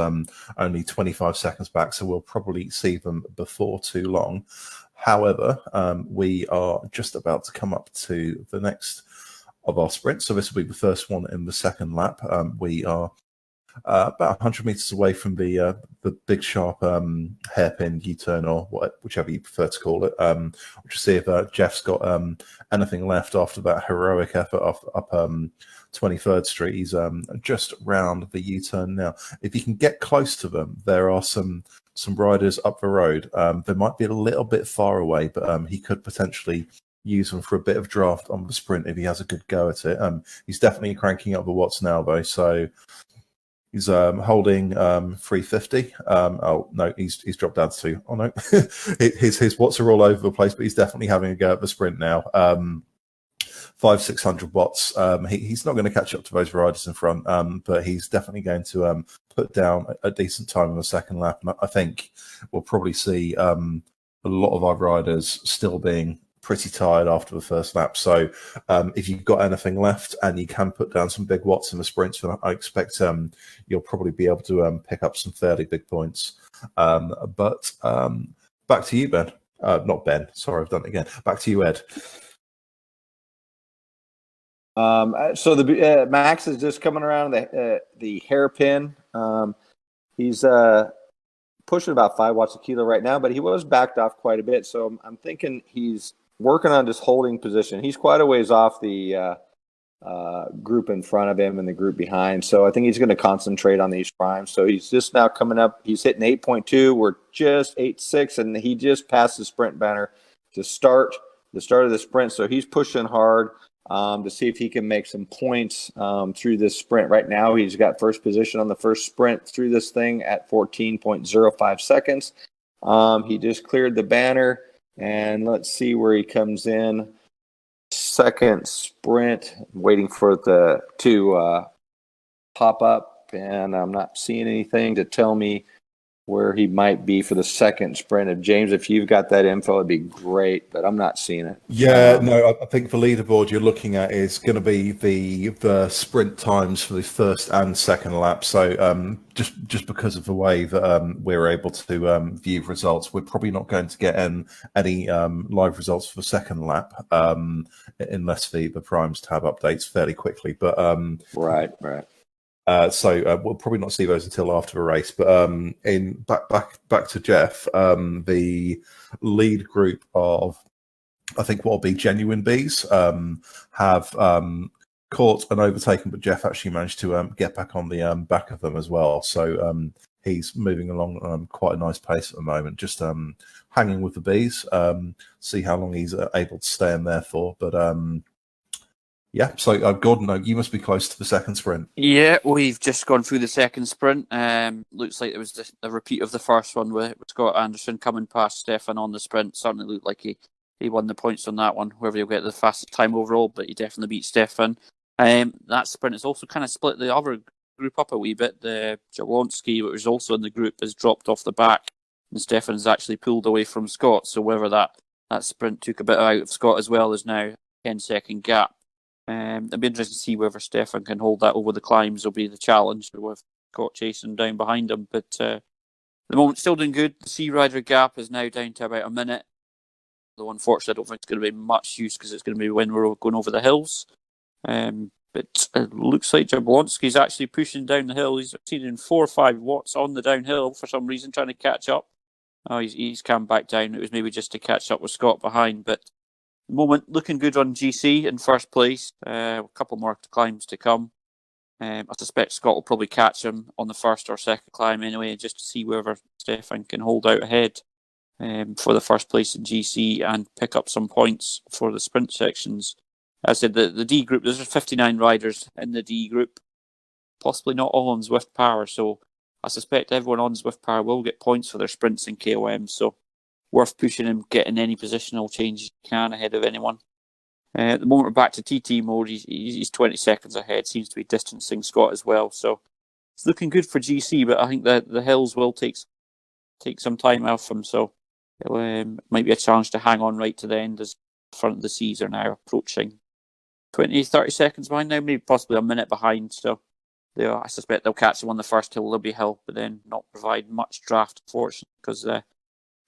only 25 seconds back, so we'll probably see them before too long. However, we are just about to come up to the next of our sprints, so this will be the first one in the second lap. We are about 100 meters away from the big sharp hairpin U-turn, or whichever you prefer to call it. We'll just see if Jeff's got anything left after that heroic effort up 23rd Street. He's just round the U-turn now. If you can get close to them, there are some riders up the road. They might be a little bit far away, but he could potentially use them for a bit of draft on the sprint if he has a good go at it. He's definitely cranking up the watts now, though, so he's holding 350. Oh no, he's dropped down to 2. Oh no, his watts are all over the place, but he's definitely having a go at the sprint now. 500-600 watts. He's not going to catch up to those riders in front, but he's definitely going to put down a decent time on the second lap. And I think we'll probably see a lot of our riders still being pretty tired after the first lap. So if you've got anything left and you can put down some big watts in the sprints, then I expect you'll probably be able to pick up some fairly big points. But back to you, Ben. Not Ben. Sorry, I've done it again. Back to you, Ed. So the Max is just coming around the hairpin. He's pushing about 5 watts a kilo right now, but he was backed off quite a bit. So I'm thinking he's working on just holding position. He's quite a ways off the group in front of him and the group behind. So I think he's going to concentrate on these primes. So he's just now coming up. He's hitting 8.2. We're just 8.6, and he just passed the sprint banner to start the start of the sprint. So he's pushing hard to see if he can make some points through this sprint. Right now, he's got first position on the first sprint through this thing at 14.05 seconds. He just cleared the banner, and let's see where he comes in. Second sprint, waiting for the to pop up, and I'm not seeing anything to tell me where he might be for the second sprint. If James, if you've got that info, it'd be great, but I'm not seeing it. Yeah, no, I think the leaderboard you're looking at is going to be the sprint times for the first and second lap. So just because of the way that we're able to view results, we're probably not going to get any live results for the second lap unless the primes tab updates fairly quickly. But right. So we'll probably not see those until after the race. But in back to Jeff, the lead group of, I think what will be Genuine Bees, have caught and overtaken, but Jeff actually managed to get back on the back of them as well. So he's moving along quite a nice pace at the moment, just hanging with the bees. See how long he's able to stay in there for. But yeah, so Gordon, you must be close to the second sprint. Yeah, we've just gone through the second sprint. Looks like it was a repeat of the first one with Scott Anderson coming past Stefan on the sprint. Certainly looked like he won the points on that one, whoever you'll get the fastest time overall, but he definitely beat Stefan. That sprint has also kind of split the other group up a wee bit. The Jablonski, which was also in the group, has dropped off the back, and Stefan's actually pulled away from Scott. So whether that sprint took a bit out of Scott as well, is now a 10-second gap. It'll be interesting to see whether Stefan can hold that over the climbs. Will be the challenge with Scott chasing down behind him. But at the moment, still doing good. The Sea Rider gap is now down to about a minute. Though unfortunately, I don't think it's going to be much use because it's going to be when we're going over the hills. But it looks like Jablonski's actually pushing down the hill. He's exceeding 4 or 5 watts on the downhill for some reason, trying to catch up. Oh, he's come back down. It was maybe just to catch up with Scott behind, but the moment looking good on GC in first place. A couple more climbs to come. I suspect Scott will probably catch him on the first or second climb anyway, just to see whether Stefan can hold out ahead for the first place in GC and pick up some points for the sprint sections. As I said, the D group, there's 59 riders in the D group, possibly not all on Zwift Power, so I suspect everyone on Zwift Power will get points for their sprints in KOM, so worth pushing him, getting any positional change you can ahead of anyone. At the moment we're back to TT mode, he's 20 seconds ahead, seems to be distancing Scott as well, so it's looking good for GC, but I think that the hills will take some time off him, so it might be a challenge to hang on right to the end as the front of the Seas are now approaching 20-30 seconds behind now, maybe possibly a minute behind, so I suspect they'll catch him on the first hill, there'll be help, but then not provide much draft, unfortunately, because a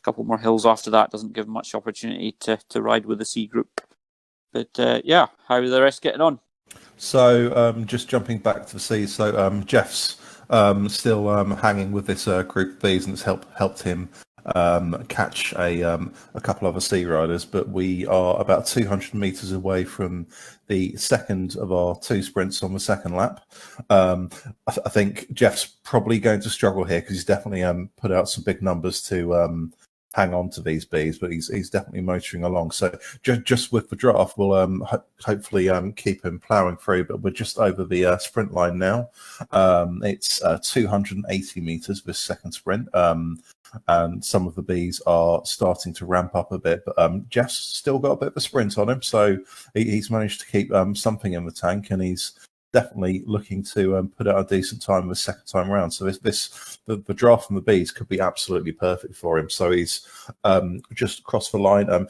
couple more hills after that doesn't give much opportunity to ride with the C group. But yeah, how are the rest getting on? So just jumping back to the C, so Jeff's still hanging with this group of bees, and it's helped him catch a couple of other sea riders. But we are about 200 meters away from the second of our 2 sprints on the second lap. I think Jeff's probably going to struggle here because he's definitely put out some big numbers to hang on to these bees, but he's definitely motoring along. So just with the draft, we'll hopefully keep him ploughing through. But we're just over the sprint line now. It's 280 meters this second sprint, and some of the bees are starting to ramp up a bit. But Jeff's still got a bit of a sprint on him, so he's managed to keep something in the tank, and he's definitely looking to put out a decent time the second time around. So the draft from the bees could be absolutely perfect for him. So he's just across the line.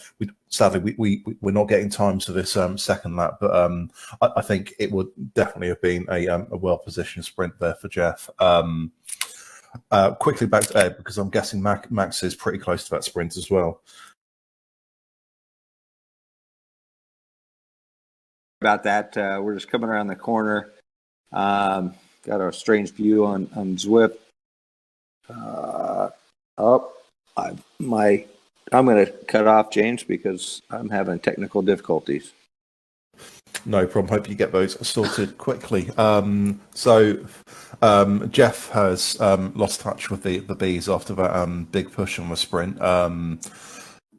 Sadly, we're not getting times for this second lap, but I think it would definitely have been a well-positioned sprint there for Jeff. Quickly back to Ed, because I'm guessing Max is pretty close to that sprint as well. About that, we're just coming around the corner. Got a strange view on Zwift. I'm going to cut off James because I'm having technical difficulties. No problem. Hope you get those sorted quickly. Jeff has lost touch with the bees after that big push on the sprint.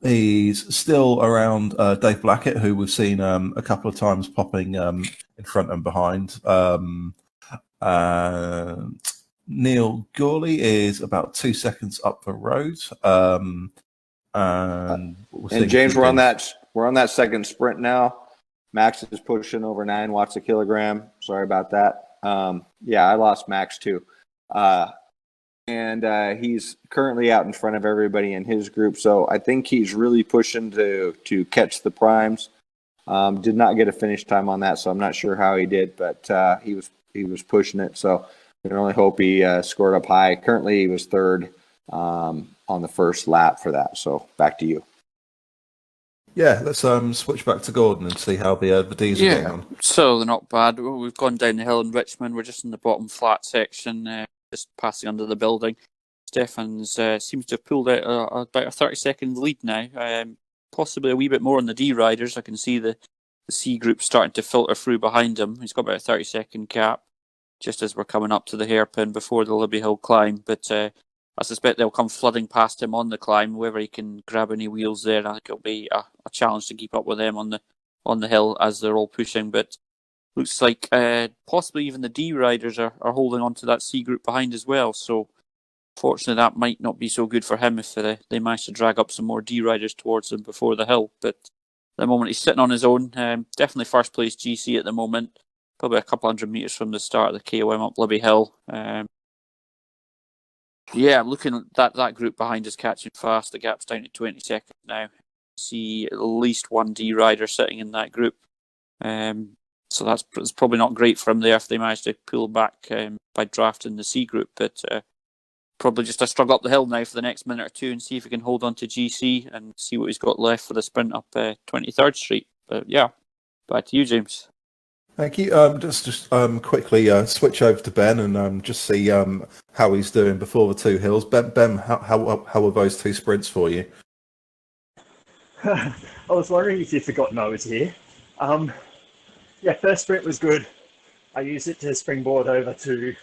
He's still around Dave Blackett, who we've seen a couple of times popping in front and behind. Neil Gawley is about 2 seconds up the road. And James, we're on that second sprint now. Max is pushing over 9 watts a kilogram. Sorry about that. I lost Max too. And he's currently out in front of everybody in his group. So I think he's really pushing to catch the primes. Did not get a finish time on that, so I'm not sure how he did, but he was pushing it. So we can only hope he scored up high. Currently, he was third on the first lap for that. So back to you. Yeah, let's switch back to Gordon and see how the D's are getting on. So they're not bad. We've gone down the hill in Richmond. We're just in the bottom flat section, just passing under the building. Stephens seems to have pulled out about a 30-second lead now, possibly a wee bit more on the D riders. I can see the C group starting to filter through behind him. He's got about a 30-second gap just as we're coming up to the hairpin before the Libby Hill climb. But I suspect they'll come flooding past him on the climb. Whether he can grab any wheels there, I think it'll be a challenge to keep up with them on the hill as they're all pushing. But looks like possibly even the D riders are holding on to that C group behind as well. So fortunately, that might not be so good for him if they manage to drag up some more D riders towards him before the hill. But at the moment, he's sitting on his own. Definitely first place GC at the moment. Probably a couple hundred metres from the start of the KOM up Libby Hill. Looking at that group behind is catching fast. The gap's down to 20 seconds now. See at least one D rider sitting in that group. So that's probably not great for him there if they manage to pull back by drafting the C group. But probably just a struggle up the hill now for the next minute or two and see if he can hold on to GC and see what he's got left for the sprint up 23rd Street. But back to you, James. Thank you. Just quickly switch over to Ben and just see how he's doing before the 2 hills. Ben, how were those 2 sprints for you? I was wondering if you'd forgotten I was here. First sprint was good. I used it to springboard over to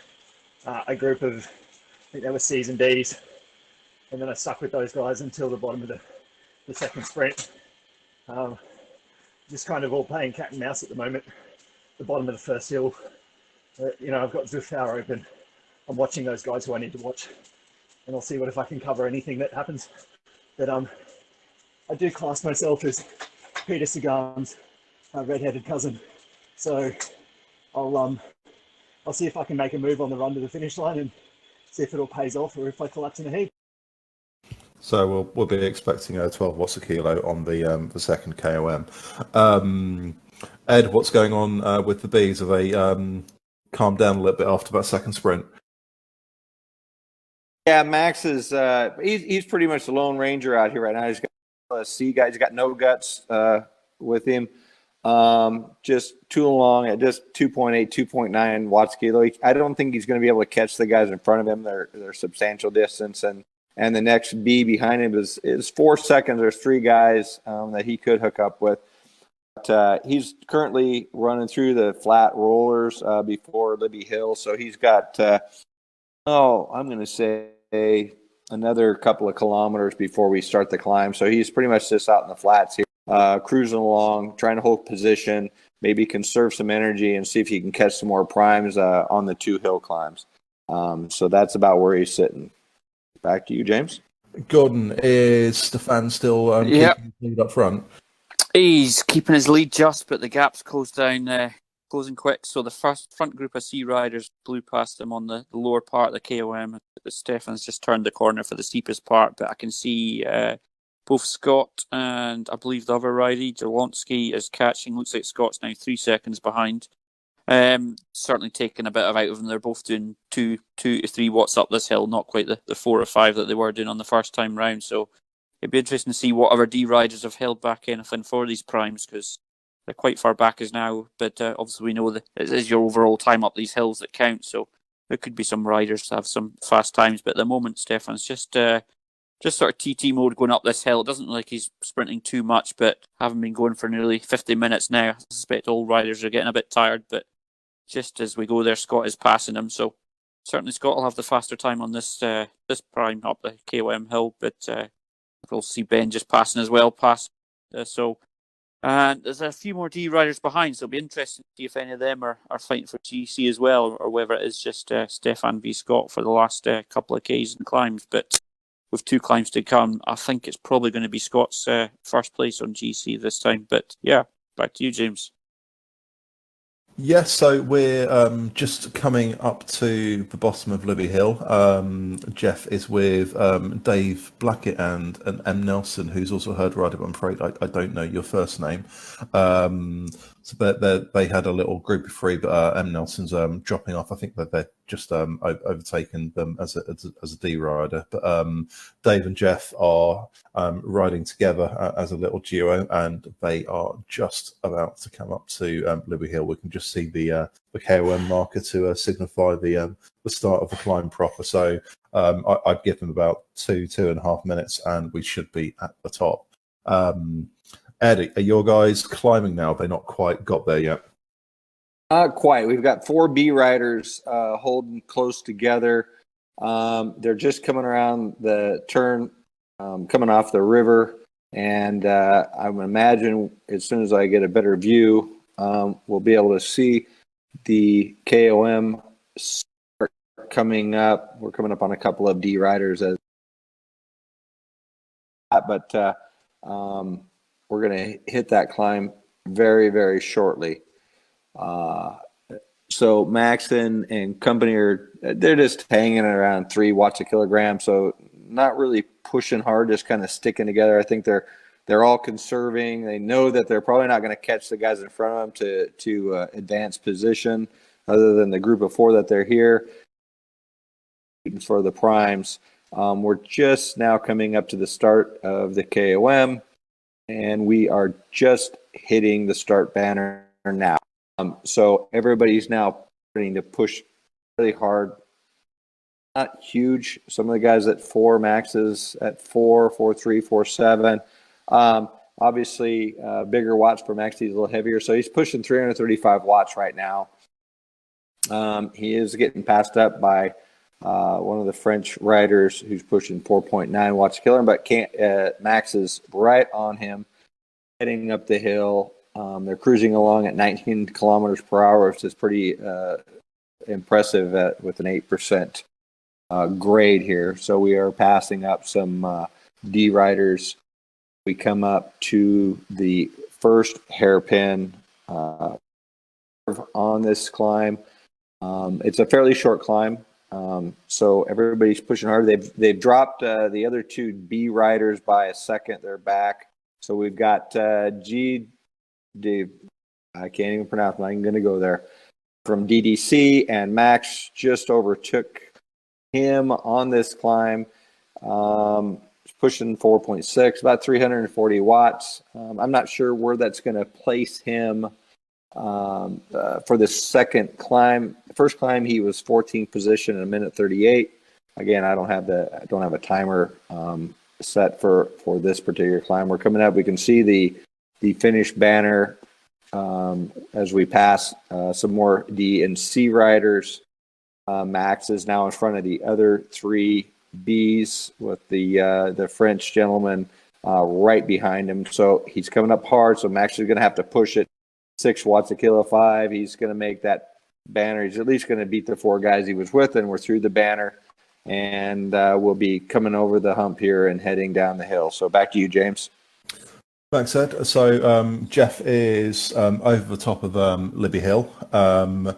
a group of, I think they were C's and D's, and then I stuck with those guys until the bottom of the second sprint. Just kind of all playing cat and mouse at the moment. The bottom of the first hill, I've got Zwift Tower open. I'm watching those guys who I need to watch, and I'll see if I can cover anything that happens. But I do class myself as Peter Sagan's red-headed cousin, so I'll see if I can make a move on the run to the finish line and see if it all pays off or if I collapse in a heap. So we'll be expecting 12 watts a kilo on the second KOM. Ed, what's going on with the bees? Have they calmed down a little bit after that second sprint? Yeah, Max is he's pretty much the Lone Ranger out here right now. He's got a C guy. He's got no guts with him. just tooling along at just 2.8, 2.9 watts kilo. I don't think he's going to be able to catch the guys in front of him. They're substantial distance, and the next B behind him is 4 seconds. There's 3 guys that he could hook up with. But he's currently running through the flat rollers before Libby Hill, so he's got I'm going to say another couple of kilometers before we start the climb. So he's pretty much just out in the flats here, cruising along, trying to hold position, maybe conserve some energy and see if he can catch some more primes on the 2 hill climbs. So that's about where he's sitting. Back to you, James. Gordon, is Stefan still keeping the lead up front? He's keeping his lead just, but the gap's closing quick. So the first front group of sea riders blew past him on the lower part of the KOM. Stefan's just turned the corner for the steepest part, but I can see both Scott and I believe the other rider, Jelonsky, is catching. Looks like Scott's now 3 seconds behind. Certainly taking a bit out of them. They're both doing 2 to 3 watts up this hill, not quite the 4 or 5 that they were doing on the first time round. So it'd be interesting to see what other D riders have held back anything for these primes, because they're quite far back as now. But obviously we know that it is your overall time up these hills that counts. So there could be some riders to have some fast times. But at the moment, Stefan's just sort of TT mode going up this hill. It doesn't look like he's sprinting too much, but having been going for nearly 50 minutes now, I suspect all riders are getting a bit tired. But just as we go there, Scott is passing him. So certainly Scott will have the faster time on this prime up the KOM hill. But we'll see Ben just passing as well. And there's a few more D riders behind, so it'll be interesting to see if any of them are fighting for GC as well, or whether it is just Stefan v Scott for the last couple of Ks and climbs. But with 2 climbs to come, I think it's probably going to be Scott's first place on GC this time. But yeah, back to you, James. Yes, so we're just coming up to the bottom of Libby Hill. Jeff is with Dave Blackett and M. Nelson, who's also a herd rider, but I'm afraid I don't know your first name. So they had a little group of 3, but M. Nelson's dropping off. I think that they're just overtaken them as a D rider. But Dave and Jeff are riding together as a little duo, and they are just about to come up to Libby Hill. We can just see the KOM marker to signify the start of the climb proper. So I'd give them about 2.5 minutes, and we should be at the top. Ed, are your guys climbing now? They're not quite got there yet. Not quite. We've got 4 B riders holding close together. They're just coming around the turn, coming off the river, and I would imagine as soon as I get a better view, we'll be able to see the KOM start coming up. We're coming up on a couple of D riders, but we're going to hit that climb very, very shortly. So Max and company they're just hanging around 3 watts a kilogram. So not really pushing hard, just kind of sticking together. I think they're all conserving. They know that they're probably not going to catch the guys in front of them to advance position, other than the group of 4 that they're here for the primes. We're just now coming up to the start of the KOM, and we are just hitting the start banner now. So everybody's now starting to push really hard. Not huge. Some of the guys at 4, Max is at 4, 4.3, 4.7. Obviously, bigger watts for Max. He's a little heavier, so he's pushing 335 watts right now. He is getting passed up by one of the French riders who's pushing 4.9 watts a kilogram, but Max is right on him, heading up the hill. They're cruising along at 19 kilometers per hour, which is pretty impressive with an 8% grade here. So we are passing up some D riders. We come up to the first hairpin on this climb. It's a fairly short climb, so everybody's pushing hard. They've dropped the other 2 B riders by a second. They're back. So we've got I can't even pronounce it. I'm going to go there. From DDC, and Max just overtook him on this climb. pushing 4.6, about 340 watts. I'm not sure where that's going to place him for the second climb. The first climb he was 14th position in 1:38. Again, I don't have a timer set for this particular climb. We're coming up. We can see the finish banner as we pass some more D and C riders. Max is now in front of the other three Bs with the French gentleman right behind him. So he's coming up hard. So Max is going to have to push it 6 watts a kilo 5. He's going to make that banner. He's at least going to beat the 4 guys he was with, and we're through the banner. And we'll be coming over the hump here and heading down the hill. So back to you, James. Thanks, Ed. So Jeff is over the top of Libby Hill. And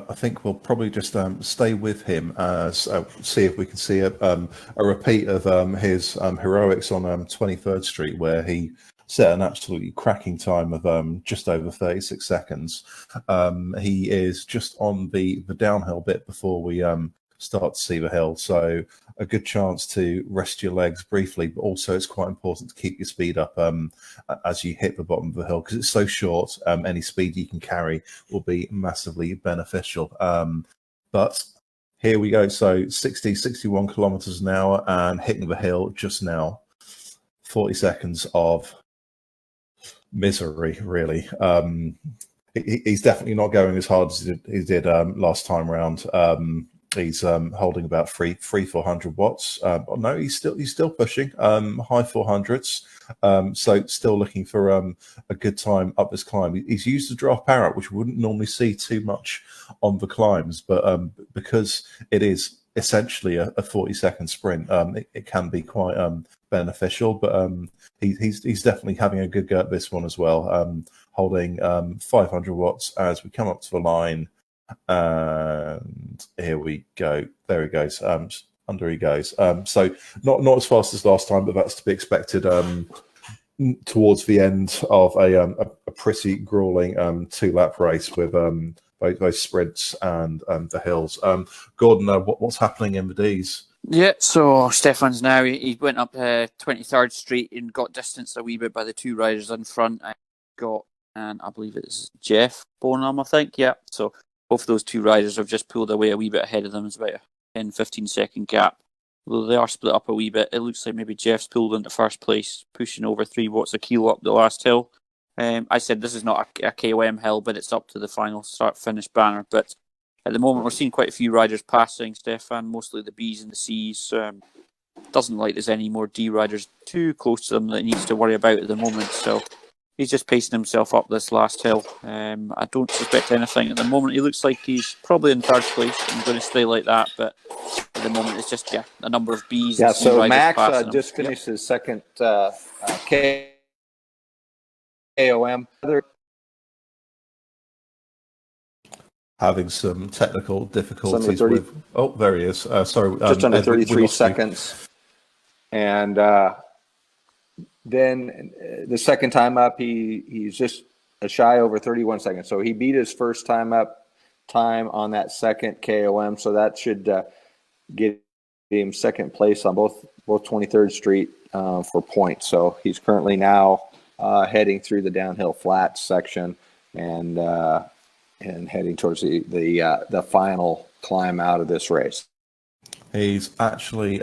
I think we'll probably just stay with him as see if we can see a repeat of his heroics on 23rd Street, where he set an absolutely cracking time of just over 36 seconds. He is just on the downhill bit before we start to see the hill, so a good chance to rest your legs briefly, but also it's quite important to keep your speed up as you hit the bottom of the hill, because it's so short. Any speed you can carry will be massively beneficial. But here we go. So 61 kilometers an hour and hitting the hill just now. 40 seconds of misery, really. He's definitely not going as hard as he did last time around. He's holding about 400 watts. No, he's still pushing high 400s. So still looking for a good time up this climb. He's used the draft power up, which we wouldn't normally see too much on the climbs, but because it is essentially a 40-second sprint, it can be quite beneficial. But he's definitely having a good go at this one as well. Holding 500 watts as we come up to the line. And here we go. There he goes. Under he goes. So not as fast as last time, but that's to be expected. Towards the end of a pretty grueling 2-lap race with both sprints and the hills. Gordon, what's happening in the D's? Yeah, so Stefan's now, he went up 23rd Street and got distanced a wee bit by the 2 riders in front. And I believe it's Jeff Bonham, I think. Yeah, so both of those 2 riders have just pulled away a wee bit ahead of them. It's about a 10-15 second gap. Although they are split up a wee bit, it looks like maybe Jeff's pulled into first place, pushing over 3 watts a kilo up the last hill. I said this is not a KOM hill, but it's up to the final start-finish banner. But at the moment, we're seeing quite a few riders passing Stefan, mostly the Bs and the Cs. Doesn't like there's any more D riders too close to them that he needs to worry about at the moment. So he's just pacing himself up this last hill. I don't suspect anything at the moment. He looks like he's probably in 3rd place and going to stay like that. But at the moment, it's just a number of Bs. Yeah, so Max just him. finished his second KOM. Having some technical difficulties with... Oh, there he is. Sorry. Just under 33 seconds. And then the second time up, he's just a shy over 31 seconds. So he beat his first time up time on that second KOM. So that should get him second place on both 23rd Street for points. So he's currently now heading through the downhill flat section and heading towards the final climb out of this race. He's actually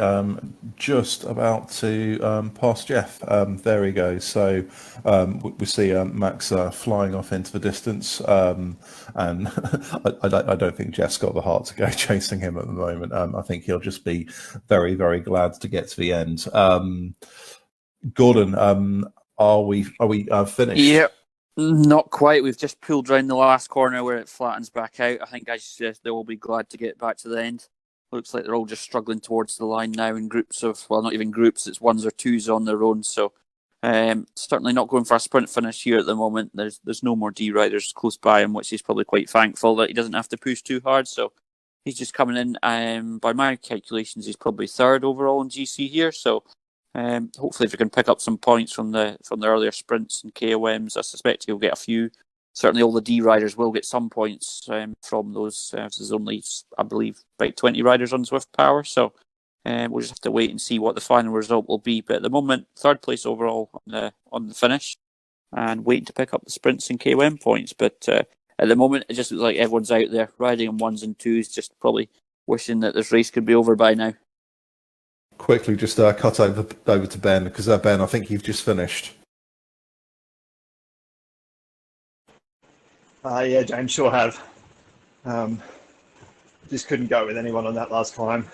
just about to pass Jeff. There he goes. So we see Max flying off into the distance, and I don't think Jeff's got the heart to go chasing him at the moment. I think he'll just be very, very glad to get to the end. Gordon, are we finished? Yep. Not quite. We've just pulled round the last corner where it flattens back out. I think they will be glad to get back to the end. Looks like they're all just struggling towards the line now in groups of, well, not even groups, it's 1s or 2s on their own. So certainly not going for a sprint finish here at the moment. There's no more D riders close by him, which he's probably quite thankful that he doesn't have to push too hard. So he's just coming in. By my calculations, he's probably 3rd overall in GC here. So hopefully if he can pick up some points from the earlier sprints and KOMs, I suspect he'll get a few. Certainly all the D riders will get some points from those. There's only, I believe, about 20 riders on Zwift Power. So We'll just have to wait and see what the final result will be. But at the moment, third place overall on the finish, and waiting to pick up the sprints and KOM points. But at the moment, it just looks like everyone's out there riding on ones and twos, just probably wishing that this race could be over by now. Quickly, just cut over to Ben, because Ben, I think you've just finished. Yeah, James, sure have. Just couldn't go with anyone on that last climb.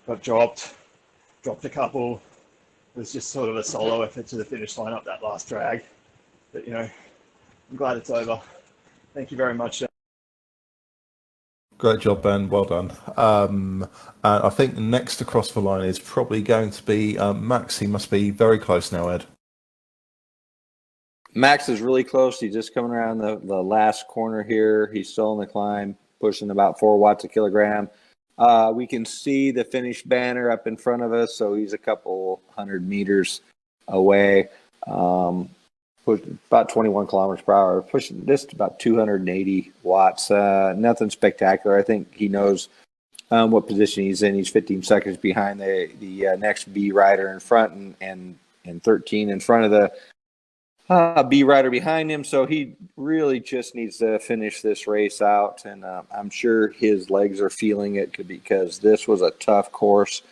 Got dropped a couple. It was just sort of a solo effort to the finish line up that last drag. But, you know, I'm glad it's over. Thank you very much. Great job, Ben. Well done. And I think next across the line is probably going to be Max. He must be very close now, Ed. Max is really close. He's just coming around the last corner here. He's still on the climb, pushing about 4 watts a kilogram. We can see the finish banner up in front of us, so he's a couple 100 meters away. About 21 kilometers per hour, pushing just about 280 watts. Nothing spectacular. I think he knows what position he's in. He's 15 seconds behind the next B rider in front, and 13 in front of the B rider behind him. So he really just needs to finish this race out, and I'm sure his legs are feeling it because this was a tough course.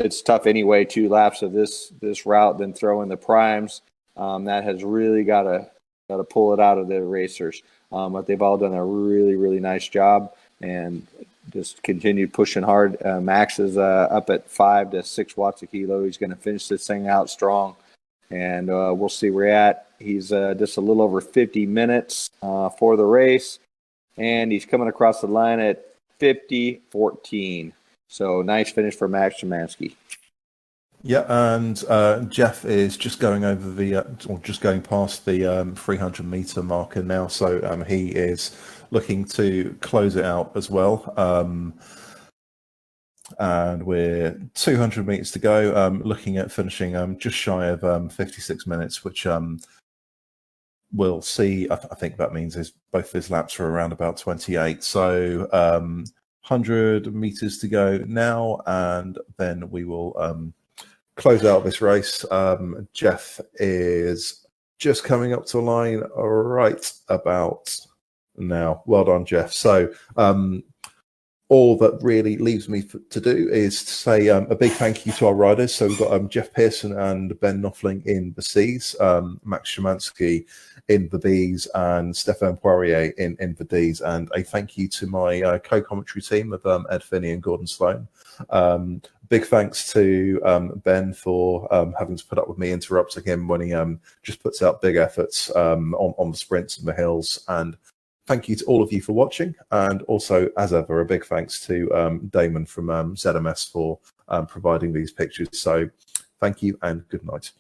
It's tough anyway, 2 laps of this route, then throw in the primes. That has really got to pull it out of the racers. But they've all done a really, really nice job and just continued pushing hard. Max is up at 5 to 6 watts a kilo. He's going to finish this thing out strong, and we'll see where we're at. He's just a little over 50 minutes for the race, and he's coming across the line at 50:14. So nice finish for Max Szymanski. Yeah, and Jeff is just going over just going past the 300 meter marker now. So he is looking to close it out as well. And we're 200 meters to go. Looking at finishing just shy of 56 minutes, which we'll see. I think that means both his laps are around about 28. So 100 meters to go now, and then we will close out this race. Jeff is just coming up to a line right about now. Well done, Jeff. So all that really leaves me to do is to say a big thank you to our riders. So we've got Jeff Pearson and Ben Knopfling in the C's, Max Szymanski in the B's, and Stefan Poirier in the D's. And a thank you to my co-commentary team of Ed Finney and Gordon Sloan. Big thanks to Ben for having to put up with me interrupting him when he just puts out big efforts on the sprints and the hills. And thank you to all of you for watching. And also, as ever, a big thanks to Damon from ZMS for providing these pictures. So thank you and good night.